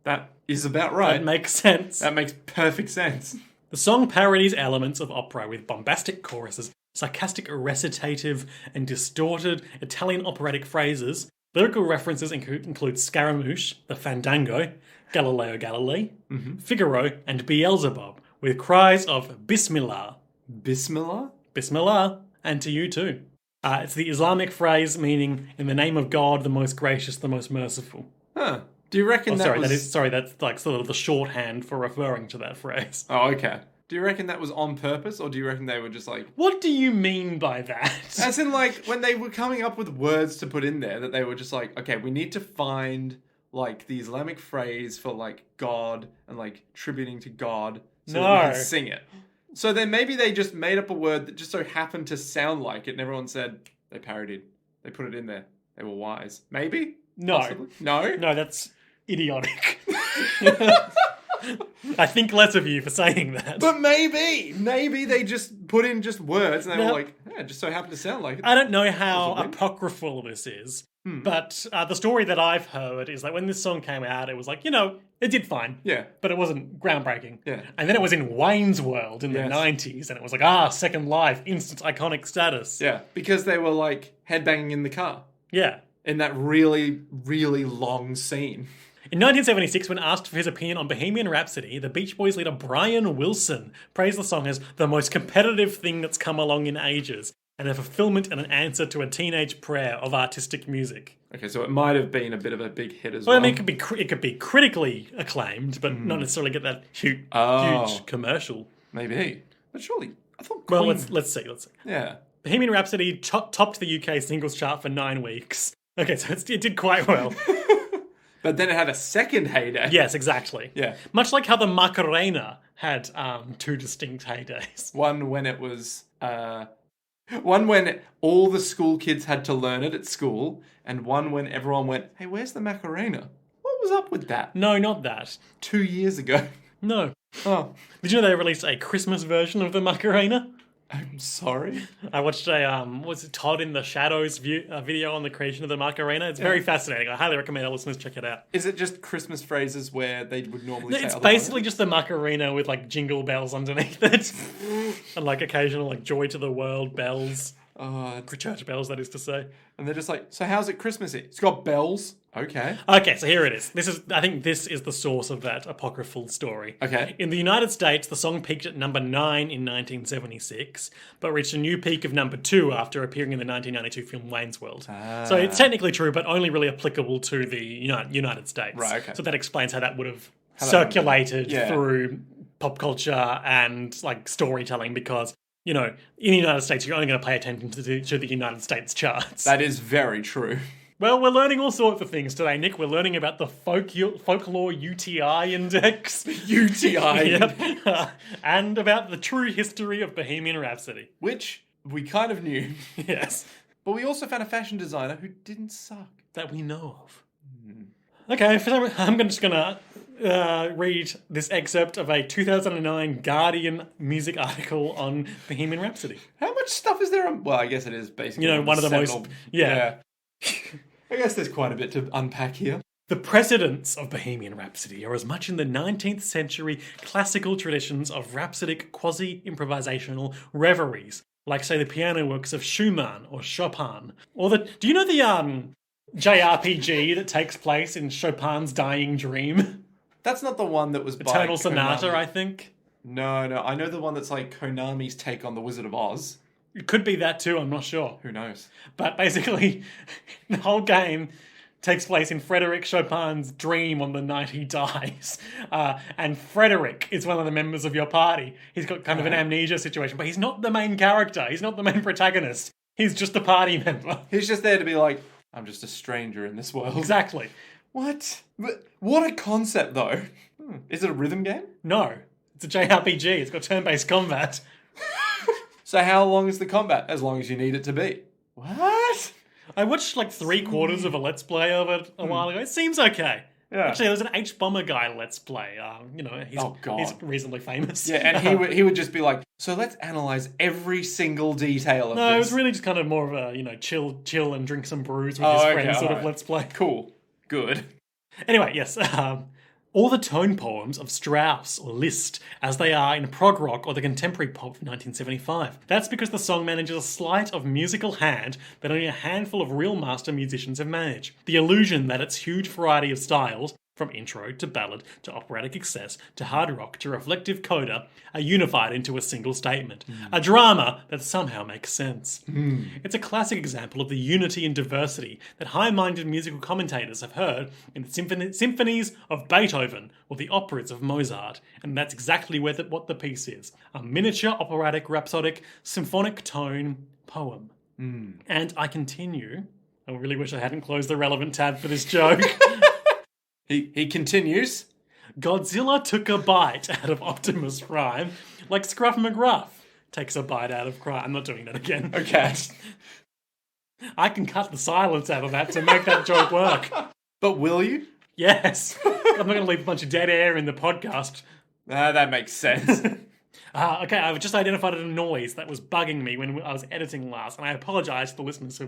That is about right. That makes sense. That makes perfect sense. The song parodies elements of opera with bombastic choruses, sarcastic recitative, and distorted Italian operatic phrases. Lyrical references include Scaramouche, the Fandango, Galileo Galilei, Figaro, and Beelzebub, with cries of Bismillah. Bismillah? Bismillah, and to you too. It's the Islamic phrase meaning, in the name of God, the most gracious, the most merciful. Huh. Do you reckon that's like sort of the shorthand for referring to that phrase. Oh, okay. Do you reckon that was on purpose, or do you reckon they were just like... What do you mean by that? As in, like, when they were coming up with words to put in there, that they were just like, okay, we need to find, like, the Islamic phrase for, like, God and, like, tributing to God so that we can sing it. So then maybe they just made up a word that just so happened to sound like it, and everyone said they parodied. They put it in there. They were wise. Maybe? No. Possibly? No? No, that's idiotic. I think less of you for saying that. But maybe they just put in just words and they were like, yeah, it just so happened to sound like it. I don't know how apocryphal this is, but the story that I've heard is that when this song came out, it was like, it did fine. Yeah. But it wasn't groundbreaking. Yeah. And then it was in Wayne's World in the 90s, and it was like, Second Life, instant iconic status. Yeah, because they were like headbanging in the car. Yeah. In that really, really long scene. In 1976, when asked for his opinion on Bohemian Rhapsody, the Beach Boys leader Brian Wilson praised the song as the most competitive thing that's come along in ages, and a fulfillment and an answer to a teenage prayer of artistic music. Okay, so it might have been a bit of a big hit as well. I mean, it could be critically acclaimed, but not necessarily get that huge commercial. Maybe, but surely I thought. Well, let's see. Yeah, Bohemian Rhapsody topped the UK singles chart for 9 weeks. Okay, so it did quite well. But then it had a second heyday. Yes, exactly. Yeah. Much like how the Macarena had 2 distinct heydays. One when it was... one when all the school kids had to learn it at school, and one when everyone went, hey, where's the Macarena? What was up with that? No, not that. 2 years ago. No. Oh. Did you know they released a Christmas version of the Macarena? I'm sorry. I watched a Todd in the Shadows video on the creation of the Macarena. It's very fascinating. I highly recommend our listeners check it out. Is it just Christmas phrases where they would normally say? It's basically just the Macarena with like jingle bells underneath it, and like occasional like joy to the world bells. Church bells, that is to say. And they're just like, so how's it Christmassy? It's got bells. Okay. Okay, so here it is. I think this is the source of that apocryphal story. Okay. In the United States, the song peaked at number 9 in 1976, but reached a new peak of number 2 after appearing in the 1992 film Wayne's World. So it's technically true, but only really applicable to the United States. Right, okay. So that explains how that would have circulated through pop culture and like storytelling, because in the United States, you're only going to pay attention to the United States charts. That is very true. Well, we're learning all sorts of things today, Nick. We're learning about the folklore UTI index. UTI. Yep. And about the true history of Bohemian Rhapsody. Which we kind of knew. Yes. But we also found a fashion designer who didn't suck. That we know of. Okay, I'm just going to read this excerpt of a 2009 Guardian music article on Bohemian Rhapsody. How much stuff is there on... Well, I guess it is basically... one of the most... Yeah. I guess there's quite a bit to unpack here. The precedents of Bohemian Rhapsody are as much in the 19th century classical traditions of rhapsodic quasi-improvisational reveries, like, say, the piano works of Schumann or Chopin. Or do you know the JRPG that takes place in Chopin's Dying Dream? That's not the one that was by Eternal Sonata, Konami. I think. No. I know the one that's like Konami's take on The Wizard of Oz. It could be that too, I'm not sure. Who knows? But basically, the whole game takes place in Frédéric Chopin's dream on the night he dies. And Frédéric is one of the members of your party. He's got kind of an amnesia situation, but he's not the main character. He's not the main protagonist. He's just a party member. He's just there to be like, I'm just a stranger in this world. Exactly. What? What a concept, though. Is it a rhythm game? No. It's a JRPG. It's got turn-based combat. So how long is the combat? As long as you need it to be. What? I watched like 3/4 of a Let's Play of it a while ago. It seems okay. Yeah. Actually, there's an H-Bomber guy Let's Play. He's reasonably famous. Yeah, and he would just be like, so let's analyze every single detail of this. No, it was really just kind of more of a, chill and drink some brews with his friends sort of Let's Play. Cool. Good. Anyway, yes. All the tone poems of Strauss or Liszt as they are in prog rock or the contemporary pop of 1975. That's because the song manages a sleight of musical hand that only a handful of real master musicians have managed. The illusion that its huge variety of styles, from intro to ballad to operatic excess to hard rock to reflective coda, are unified into a single statement. A drama that somehow makes sense. It's a classic example of the unity and diversity that high-minded musical commentators have heard in the symphonies of Beethoven or the operas of Mozart, and that's exactly what the piece is. A miniature operatic, rhapsodic, symphonic tone poem. And I continue. I really wish I hadn't closed the relevant tab for this joke. He continues. Godzilla took a bite out of Optimus Prime, like Scruff McGruff takes a bite out of Crime. I'm not doing that again. Okay. I can cut the silence out of that to make that joke work. But will you? Yes. I'm not going to leave a bunch of dead air in the podcast. That makes sense. Okay, I've just identified a noise that was bugging me when I was editing last, and I apologise to the listeners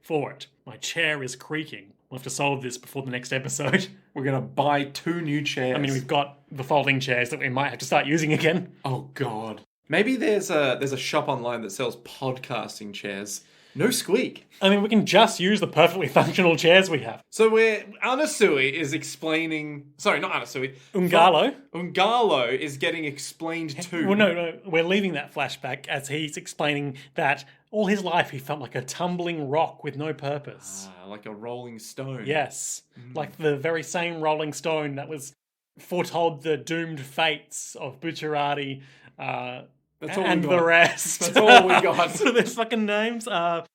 for it. My chair is creaking. We'll have to solve this before the next episode. We're going to buy 2 new chairs. I mean, we've got the folding chairs that we might have to start using again. Oh, God. Maybe there's a shop online that sells podcasting chairs. No squeak. I mean, we can just use the perfectly functional chairs we have. So Anasui is explaining... Sorry, not Anasui. Ungalo is getting explained to... Well, no, we're leaving that flashback as he's explaining that all his life he felt like a tumbling rock with no purpose. Like a rolling stone. Yes. Like the very same rolling stone that was foretold the doomed fates of Bucciarati and the rest. That's all we got. What are their fucking names? The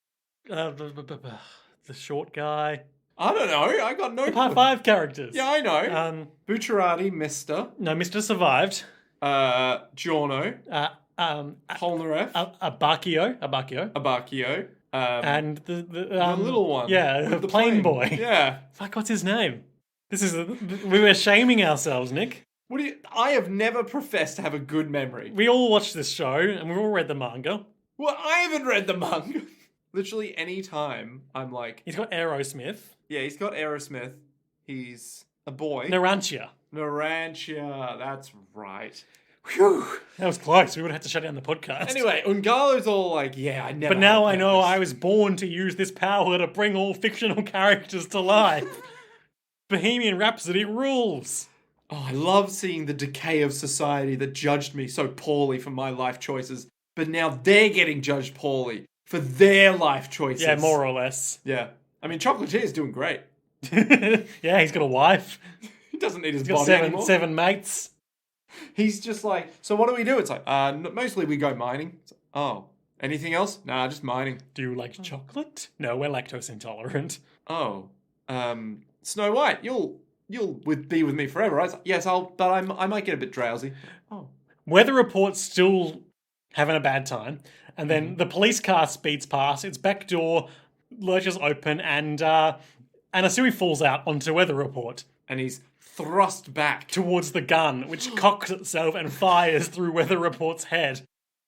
short guy. I don't know. I got no clue. Part 5 characters. Yeah, I know. Bucciarati, Mr. No, Mr. survived. Giorno. Polnareff. Abacchio. And the little one. Yeah, the plane boy. Yeah. Fuck, what's his name? We were shaming ourselves, Nick. I have never professed to have a good memory. We all watched this show, and we all read the manga. Well, I haven't read the manga. Literally any time, I'm like... He's got Aerosmith. Yeah, he's got Aerosmith. He's a boy. Narantia, that's right. Whew. That was close. We would have had to shut down the podcast. Anyway, Ungalo's all like, yeah, I never... But now I know I was born to use this power to bring all fictional characters to life. Bohemian Rhapsody rules. Oh, I love seeing the decay of society that judged me so poorly for my life choices. But now they're getting judged poorly for their life choices. Yeah, more or less. Yeah. I mean, Chocolatier is doing great. Yeah, he's got a wife. He doesn't need his He's got body anymore. 7 mates. He's just like, so what do we do? It's like, mostly we go mining. It's like, oh, Anything else? Nah, just mining. Do you like chocolate? No, we're lactose intolerant. Oh, Snow White, you'll be with me forever, right? Yes, but I might get a bit drowsy. Oh. Weather report's still having a bad time, and then the police car speeds past. Its back door lurches open, and Anasui falls out onto weather report And he's thrust back. towards the gun, which cocks itself and fires through weather report's head.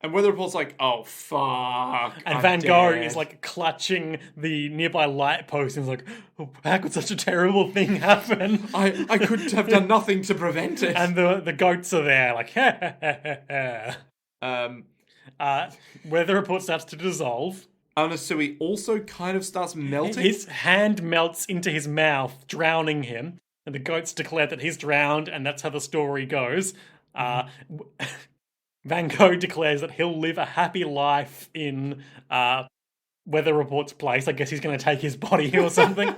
And Weather Report's like, oh, fuck. And I'm Van Gogh dead. is like clutching the nearby light post and is like, oh, how could such a terrible thing happen? I couldn't have done nothing to prevent it. And the goats are there, like, weather report starts to dissolve. Anasui also kind of starts melting. His hand melts into his mouth, drowning him. And the goats declare that he's drowned, and that's how the story goes. Van Gogh declares that he'll live a happy life in Weather Report's place. I guess he's going to take his body or something.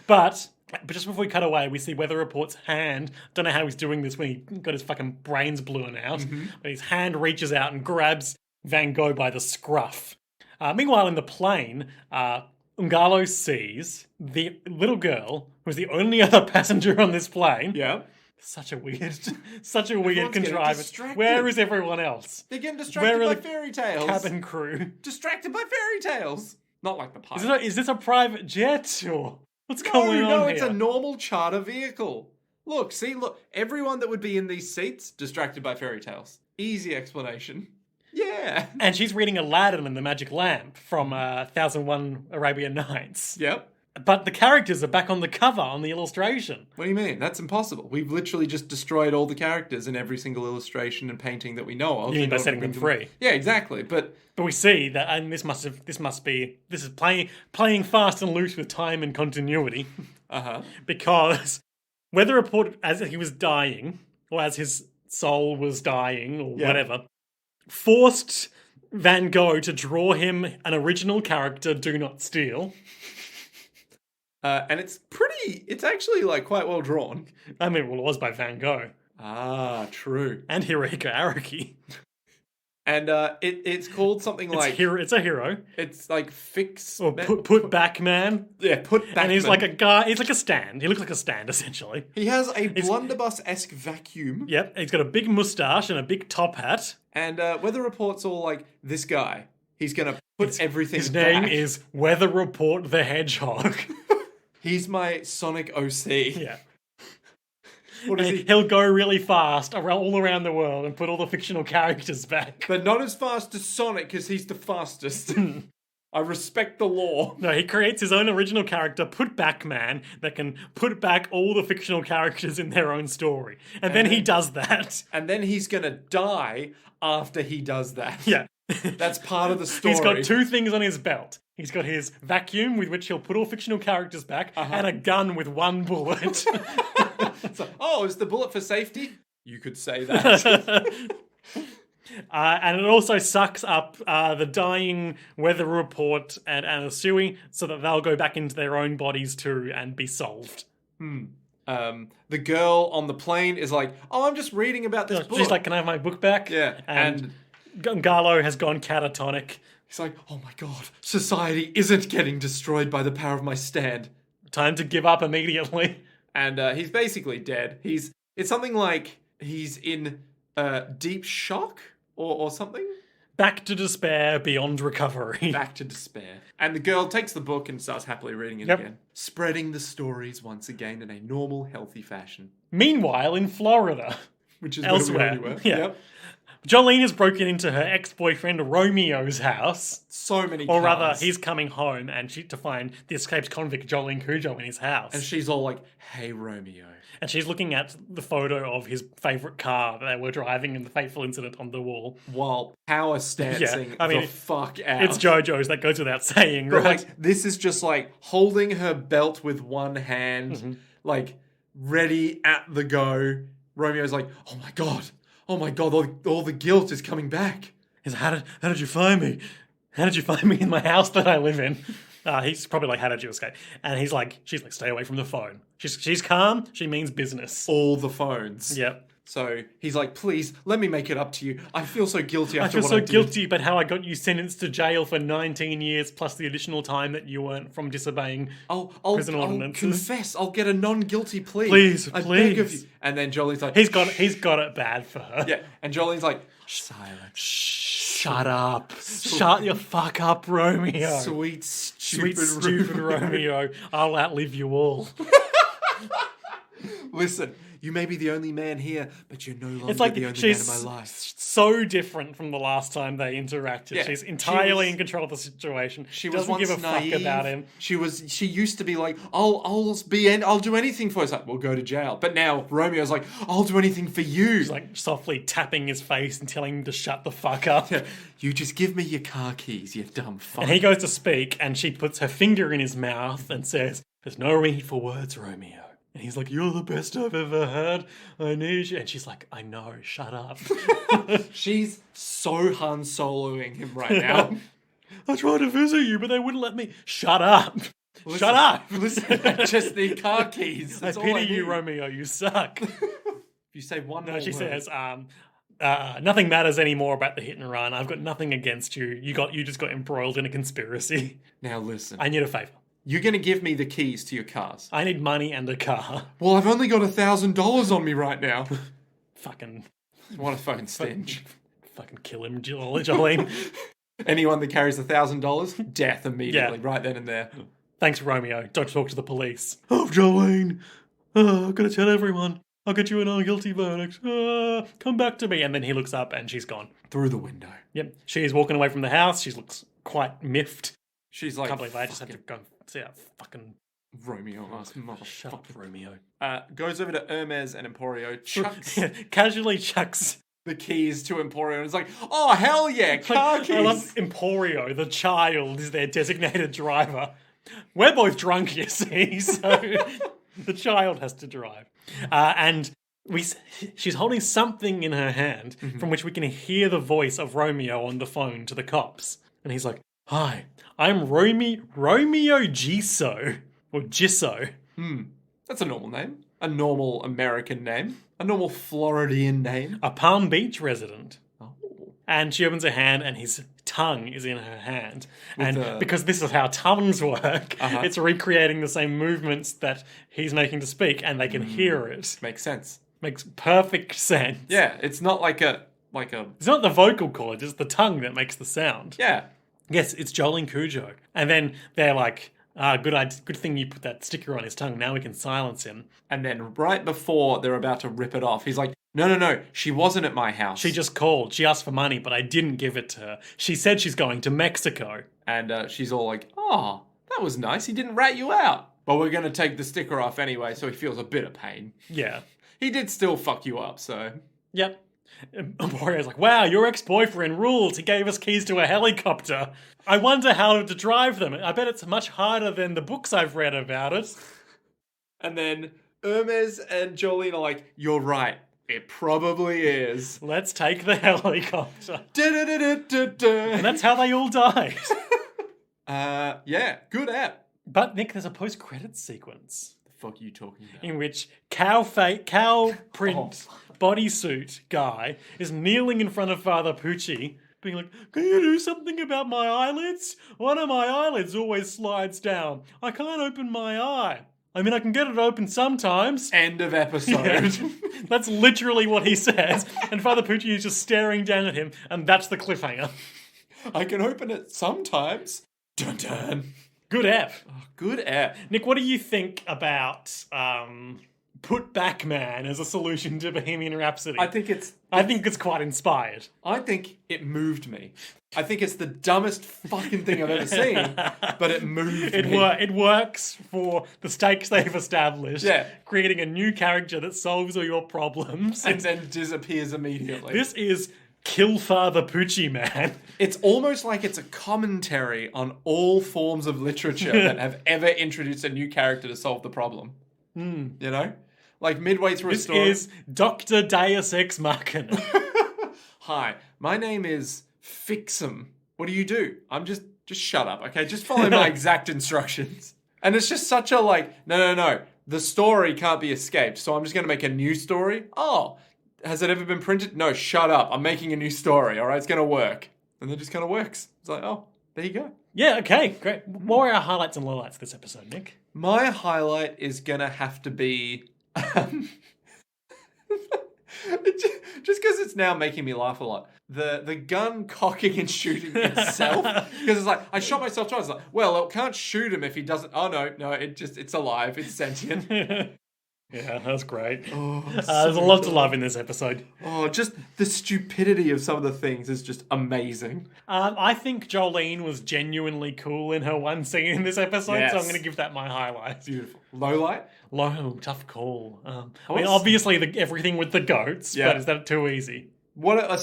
But just before we cut away, we see Weather Report's hand. Don't know how he's doing this when he got his fucking brains blown out. But his hand reaches out and grabs Van Gogh by the scruff. Meanwhile, in the plane, Ungalo sees the little girl, who's the only other passenger on this plane. Yeah. Such a weird Everyone's getting contrivance. distracted. Where is everyone else? They're getting Where distracted are by the fairy tales. Cabin crew. Distracted by fairy tales. Not like the pilot. Is this a private jet or what's going on No, here? it's a normal charter vehicle. Look, everyone that would be in these seats, distracted by fairy tales. Easy explanation. Yeah. And she's reading Aladdin and the Magic Lamp from 1001 Arabian Nights. Yep. But the characters are back on the cover on the illustration. What do you mean? That's impossible. We've literally just destroyed all the characters in every single illustration and painting that we know of. You mean by in order setting to them bring free? Yeah, exactly. But we see that, and this is playing fast and loose with time and continuity. Because Weather Report, as he was dying, or as his soul was dying, or whatever, forced Van Gogh to draw him an original character, Do Not Steal. and it's actually like quite well drawn. I mean, well, it was by Van Gogh. Ah, true. And Hirohiko Araki. And it's called something like... It's a hero. It's like fix... Or put back man. Yeah, put back And he's man. like a guy, he's like a stand. He looks like a stand, essentially. He has a blunderbuss-esque vacuum. Yep, he's got a big moustache and a big top hat. And Weather Report's all like, this guy, he's going to put everything His back. name is Weather Report the Hedgehog. He's my Sonic OC. Yeah. What is he? He'll go really fast all around the world and put all the fictional characters back. But not as fast as Sonic, because he's the fastest. I respect the law. No, he creates his own original character, Put Back Man, that can put back all the fictional characters in their own story. And then he does that. And then he's going to die after he does that. Yeah. That's part of the story. He's got two things on his belt. He's got his vacuum with which he'll put all fictional characters back, and a gun with one bullet. So, is the bullet for safety? You could say that. And it also sucks up the dying Weather Report and Anasui so that they'll go back into their own bodies too and be solved. The girl on the plane is like, I'm just reading about this book. She's like, can I have my book back? Yeah. And Gallo has gone catatonic. He's like, oh my god, society isn't getting destroyed by the power of my stand. Time to give up immediately. And he's basically dead. It's something like he's in deep shock or something. Back to despair, beyond recovery. Back to despair. And the girl takes the book and starts happily reading it again. Spreading the stories once again in a normal, healthy fashion. Meanwhile, in Florida, Which is elsewhere, where we were. yeah. Yep. Jolene has broken into her ex-boyfriend Romeo's house. So many Or cars. rather, he's coming home and to find the escaped convict Jolene Cujo in his house. And she's all like, hey, Romeo. And she's looking at the photo of his favourite car that they were driving in the fateful incident on the wall. While power stancing the fuck out. It's Jojo's, that goes without saying, But right? like, this is just like holding her belt with one hand, like ready at the go. Romeo's like, oh my god, all the guilt is coming back. He's like, how did you find me? How did you find me in my house that I live in? He's probably like, how did you escape? And she's like, stay away from the phone. She's calm. She means business. All the phones. Yep. So he's like, please, let me make it up to you. I feel so guilty I after feel what so I did. guilty about how I got you sentenced to jail for 19 years plus the additional time that you weren't from disobeying I'll prison ordinances. confess. I'll get a non-guilty plea. Please, I please. beg of you. And then Jolene's like, He's got it bad for her. yeah. And Jolene's like, silence. Shut up. Shut your fuck up, Romeo. Sweet, stupid Romeo. I'll outlive you all. Listen, you may be the only man here, but you're no longer It's like the only man she's in my life. so different from the last time they interacted. Yeah, She's entirely was- in control of the situation. She doesn't was give a once naive. fuck about him. She used to be like, I'll do anything for you. It's like, we'll go to jail. But now Romeo's like, I'll do anything for you. She's like softly tapping his face and telling him to shut the fuck up. Yeah, you just give me your car keys, you dumb fuck. And he goes to speak, and she puts her finger in his mouth and says, "There's no need for words, Romeo." And he's like, "You're the best I've ever had. I need you." And she's like, "I know, shut up." She's so Han Soloing him right now. I tried to visit you, but they wouldn't let me. Shut up. Shut up. Listen, I just need car keys. I That's all pity you, need. Romeo. You suck. If you say one No, more she word. says, nothing matters anymore about the hit and run. I've got nothing against you. You just got embroiled in a conspiracy. Now listen, I need a favor. you're going to give me the keys to your cars. I need money and a car. Well, I've only got $1,000 on me right now. Fucking What a phone stench. fucking kill him, Jolene. Anyone that carries $1,000, death immediately, Yeah. right then and there. Thanks, Romeo. Don't talk to the police. Oh, Jolene. I've got to tell everyone. I'll get you a non-guilty verdict. Come back to me. And then he looks up and she's gone. Through the window. Yep. She's walking away from the house. She looks quite miffed. She's like, Can't believe I just had to go and see that fucking... Romeo, ass Shut up, motherfucker. Romeo. Goes over to Hermes and Emporio, chucks Casually chucks... the keys to Emporio, and it's like, oh, hell yeah, car keys. I love Emporio, the child, is their designated driver. We're both drunk, you see, so the child has to drive. And she's holding something in her hand from which we can hear the voice of Romeo on the phone to the cops. And he's like, "Hi, I'm Romeo Gisso, or Gisso." That's a normal name. A normal American name. A normal Floridian name. A Palm Beach resident. Oh. And she opens her hand and his tongue is in her hand. And the- because this is how tongues work, it's recreating the same movements that he's making to speak and they can hear it. Makes sense. Makes perfect sense. Yeah, it's not like a... It's not the vocal cord, it's the tongue that makes the sound. Yeah. Yes, it's Jolene Cujo. And then they're like, good thing you put that sticker on his tongue. Now we can silence him. And then right before they're about to rip it off, he's like, no, she wasn't at my house. She just called. She asked for money, but I didn't give it to her. She said she's going to Mexico. And she's all like, oh, that was nice. He didn't rat you out. But we're going to take the sticker off anyway, so he feels a bit of pain. Yeah. He did still fuck you up, so... Yep. Emporio's like, "Wow, your ex-boyfriend rules. He gave us keys to a helicopter. I wonder how to drive them. I bet it's much harder than the books I've read about it." And then Hermes and Jolene are like, you're right. It probably is. Let's take the helicopter. Da-da-da-da-da-da. And that's how they all died. Yeah, good app. But, Nick, there's a post-credits sequence The fuck are you talking about? in which cow print bodysuit guy is kneeling in front of Father Pucci, being like, "Can you do something about my eyelids? One of my eyelids always slides down. I can't open my eye. I mean, I can get it open sometimes." End of episode. Yeah. That's literally what he says. And Father Pucci is just staring down at him, and that's the cliffhanger. I can open it sometimes. Dun dun. Good app. Good app. Nick, what do you think about Put Back Man as a solution to Bohemian Rhapsody? I think it's quite inspired. I think it moved me. I think it's the dumbest fucking thing I've ever seen, but it moved me. It works for the stakes they've established. Yeah. Creating a new character that solves all your problems. And then disappears immediately. This is Kill Father Pucci Man. It's almost like it's a commentary on all forms of literature that have ever introduced a new character to solve the problem. You know? Like midway through a This story. is Dr. Deus Ex Machina. Hi, my name is Fixum. What do you do? I'm just shut up, okay? Just follow my exact instructions. And it's just such a like, no. The story can't be escaped, so I'm just going to make a new story. Oh, has it ever been printed? No, shut up. I'm making a new story, all right? It's going to work. And it just kind of works. It's like, oh, there you go. Yeah, okay, great. What were our highlights and lowlights this episode, Nick? My highlight is going to have to be... just because it's now making me laugh a lot. The gun cocking and shooting itself. Because it's like, I shot myself twice. It's like, well, it can't shoot him if he doesn't... Oh, no, it's alive. It's sentient. Yeah, that's great. Oh, there's a lot to love in this episode. Oh, just the stupidity of some of the things is just amazing. I think Jolene was genuinely cool in her one scene in this episode, Yes. so I'm going to give that my highlight. Beautiful. Low light? Low, tough call. I mean, obviously everything with the goats, Yeah. but is that too easy? What a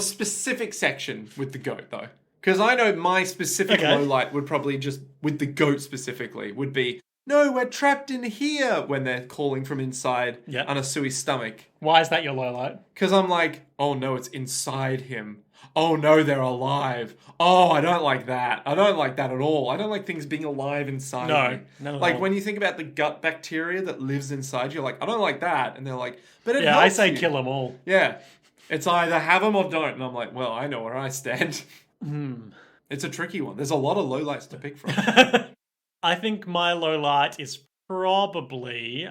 specific section with the goat, though. Because I know my specific Okay. low light would probably just, with the goat specifically, would be, no, we're trapped in here, when they're calling from inside Yeah. Anasui's stomach. Why is that your low light? Because I'm like, oh no, it's inside him. Oh no, they're alive. Oh, I don't like that. I don't like that at all. I don't like things being alive inside me. No, Like when you think about the gut bacteria that lives inside you, like, I don't like that. And they're like, but it Yeah, helps I say you. kill them all. Yeah. It's either have them or don't. And I'm like, well, I know where I stand. It's a tricky one. There's a lot of lowlights to pick from. I think my low light is probably...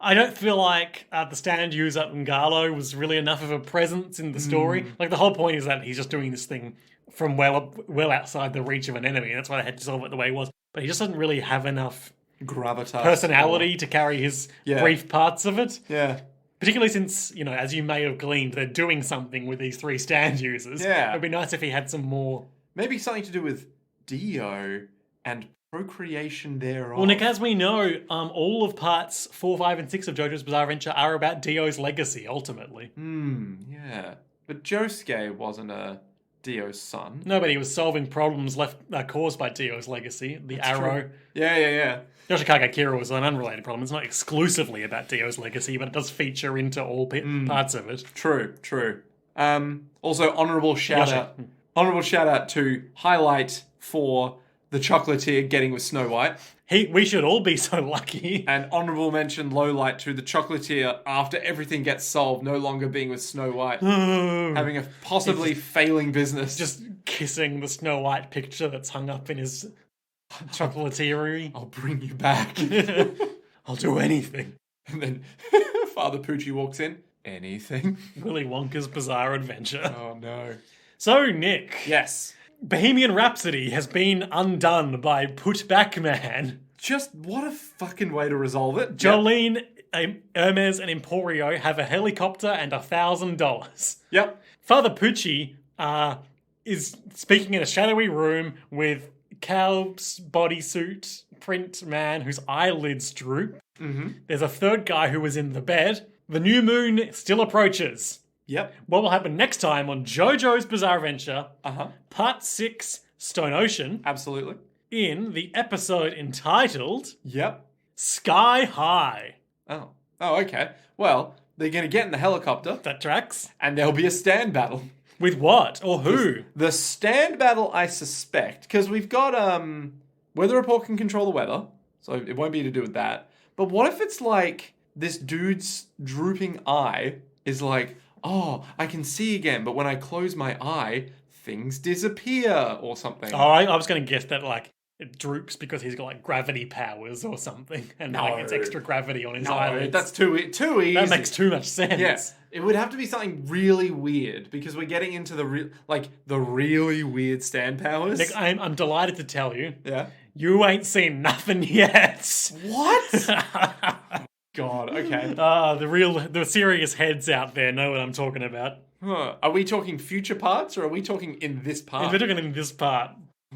I don't feel like the stand user Ngalo was really enough of a presence in the story. Like, the whole point is that he's just doing this thing from well outside the reach of an enemy. That's why they had to solve it the way it was. But he just doesn't really have enough Gravitas. personality to carry his brief parts of it. Yeah. Particularly since, as you may have gleaned, they're doing something with these three stand users. Yeah. It would be nice if he had some more... Maybe something to do with Dio and procreation thereof. Well, Nick, as we know, all of parts 4, 5, and 6 of JoJo's Bizarre Adventure are about Dio's legacy, ultimately. Yeah. But Josuke wasn't a Dio's son. No, but he was solving problems caused by Dio's legacy. The arrow. True. Yeah. Yoshikage Kira was an unrelated problem. It's not exclusively about Dio's legacy, but it does feature into all parts of it. True. Also, honourable shout out to highlight for the Chocolatier getting with Snow White. We should all be so lucky. And honourable mention, low light to the Chocolatier after everything gets solved, no longer being with Snow White. Having a possibly failing business. Just kissing the Snow White picture that's hung up in his chocolatiery. I'll bring you back. I'll do anything. And then Father Poochie walks in. Anything? Willy Wonka's Bizarre Adventure. Oh no. So, Nick. Yes. Bohemian Rhapsody has been undone by Put-Back Man. Just what a fucking way to resolve it. Jolene, Hermes, and Emporio have a helicopter and $1,000. Yep. Father Pucci is speaking in a shadowy room with Calb's bodysuit print man whose eyelids droop. There's a third guy who was in the bed. The new moon still approaches. Yep. What will happen next time on JoJo's Bizarre Adventure, Part 6, Stone Ocean, Absolutely. in the episode entitled Yep. Sky High. Oh, okay. Well, they're going to get in the helicopter That tracks. and there'll be a stand battle. With what? Or who? The stand battle, I suspect, because we've got Weather Report can control the weather, so it won't be to do with that. But what if it's like this dude's drooping eye is like, oh, I can see again, but when I close my eye, things disappear or something. Oh, I was going to guess that, like, it droops because he's got, like, gravity powers or something. And, like, it's extra gravity on his eyelids. That's too easy. That makes too much sense. Yes. It would have to be something really weird because we're getting into the really weird stand powers. Nick, I'm delighted to tell you. Yeah. You ain't seen nothing yet. What? God, okay. The serious heads out there know what I'm talking about. Huh. Are we talking future parts or are we talking in this part? We're talking in this part.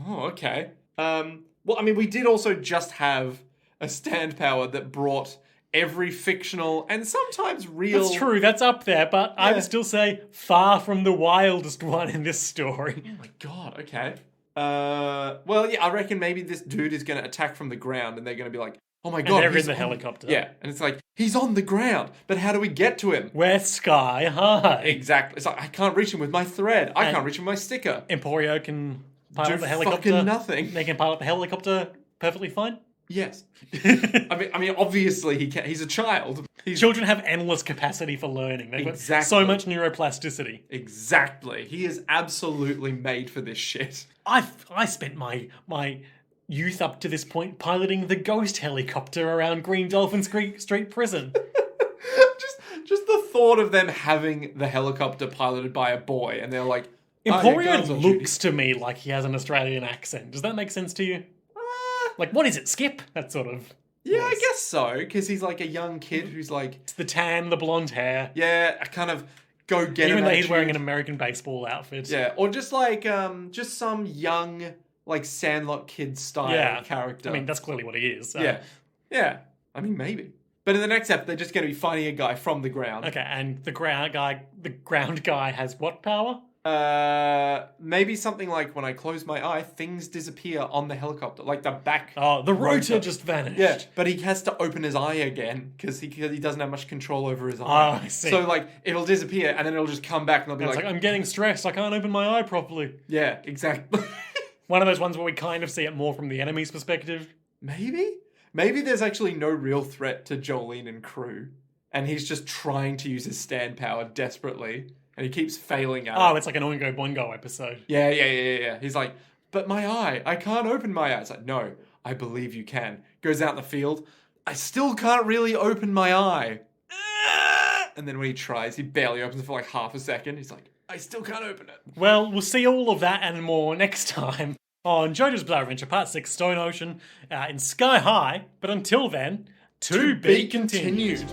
Oh, okay. Well, I mean, we did also just have a stand power that brought every fictional and sometimes real... That's true, that's up there, but I would still say far from the wildest one in this story. Oh my god, okay. Well, yeah, I reckon maybe this dude is going to attack from the ground and they're going to be like, oh my god, and they're he's in the helicopter. Yeah, and it's like, he's on the ground, but how do we get to him? We're sky high. Exactly. It's like, I can't reach him with my thread. I can't reach him with my sticker. Emporio can pilot Do the helicopter. fucking nothing. They can pilot the helicopter perfectly fine. Yes. I mean, obviously he can. He's a child. Children have endless capacity for learning. They've got Exactly. so much neuroplasticity. Exactly. He is absolutely made for this shit. I spent my youth up to this point piloting the ghost helicopter around Green Dolphin Street Prison. Just the thought of them having the helicopter piloted by a boy, and they're like, Emporion looks to me like he has an Australian accent. Does that make sense to you? Like, what is it, Skip? That sort of... Yeah, voice. I guess so, because he's like a young kid who's like... It's the tan, the blonde hair. Yeah, a kind of go-getter. Even though he's wearing an American baseball outfit. Yeah, or just like, just some young, like, Sandlot kid style character. I mean, that's clearly what he is. So. Yeah. I mean, maybe. But in the next episode, they're just going to be finding a guy from the ground. Okay, and the ground guy has what power? Maybe something like when I close my eye, things disappear on the helicopter, like the back. Oh, the rotor just vanished. Yeah, but he has to open his eye again because he doesn't have much control over his eye. Oh, I see. So like it'll disappear and then it'll just come back and they'll be It's like, I'm getting stressed. I can't open my eye properly. Yeah, exactly. One of those ones where we kind of see it more from the enemy's perspective. Maybe there's actually no real threat to Jolene and crew, and he's just trying to use his stand power desperately. And he keeps failing at it. Oh, it's like an Oingo Boingo episode. Yeah. He's like, but my eye, I can't open my eye. It's like, no, I believe you can. Goes out in the field. I still can't really open my eye. And then when he tries, he barely opens it for like half a second. He's like, I still can't open it. Well, we'll see all of that and more next time on JoJo's Bizarre Adventure Part 6 Stone Ocean in Sky High. But until then, to be continued.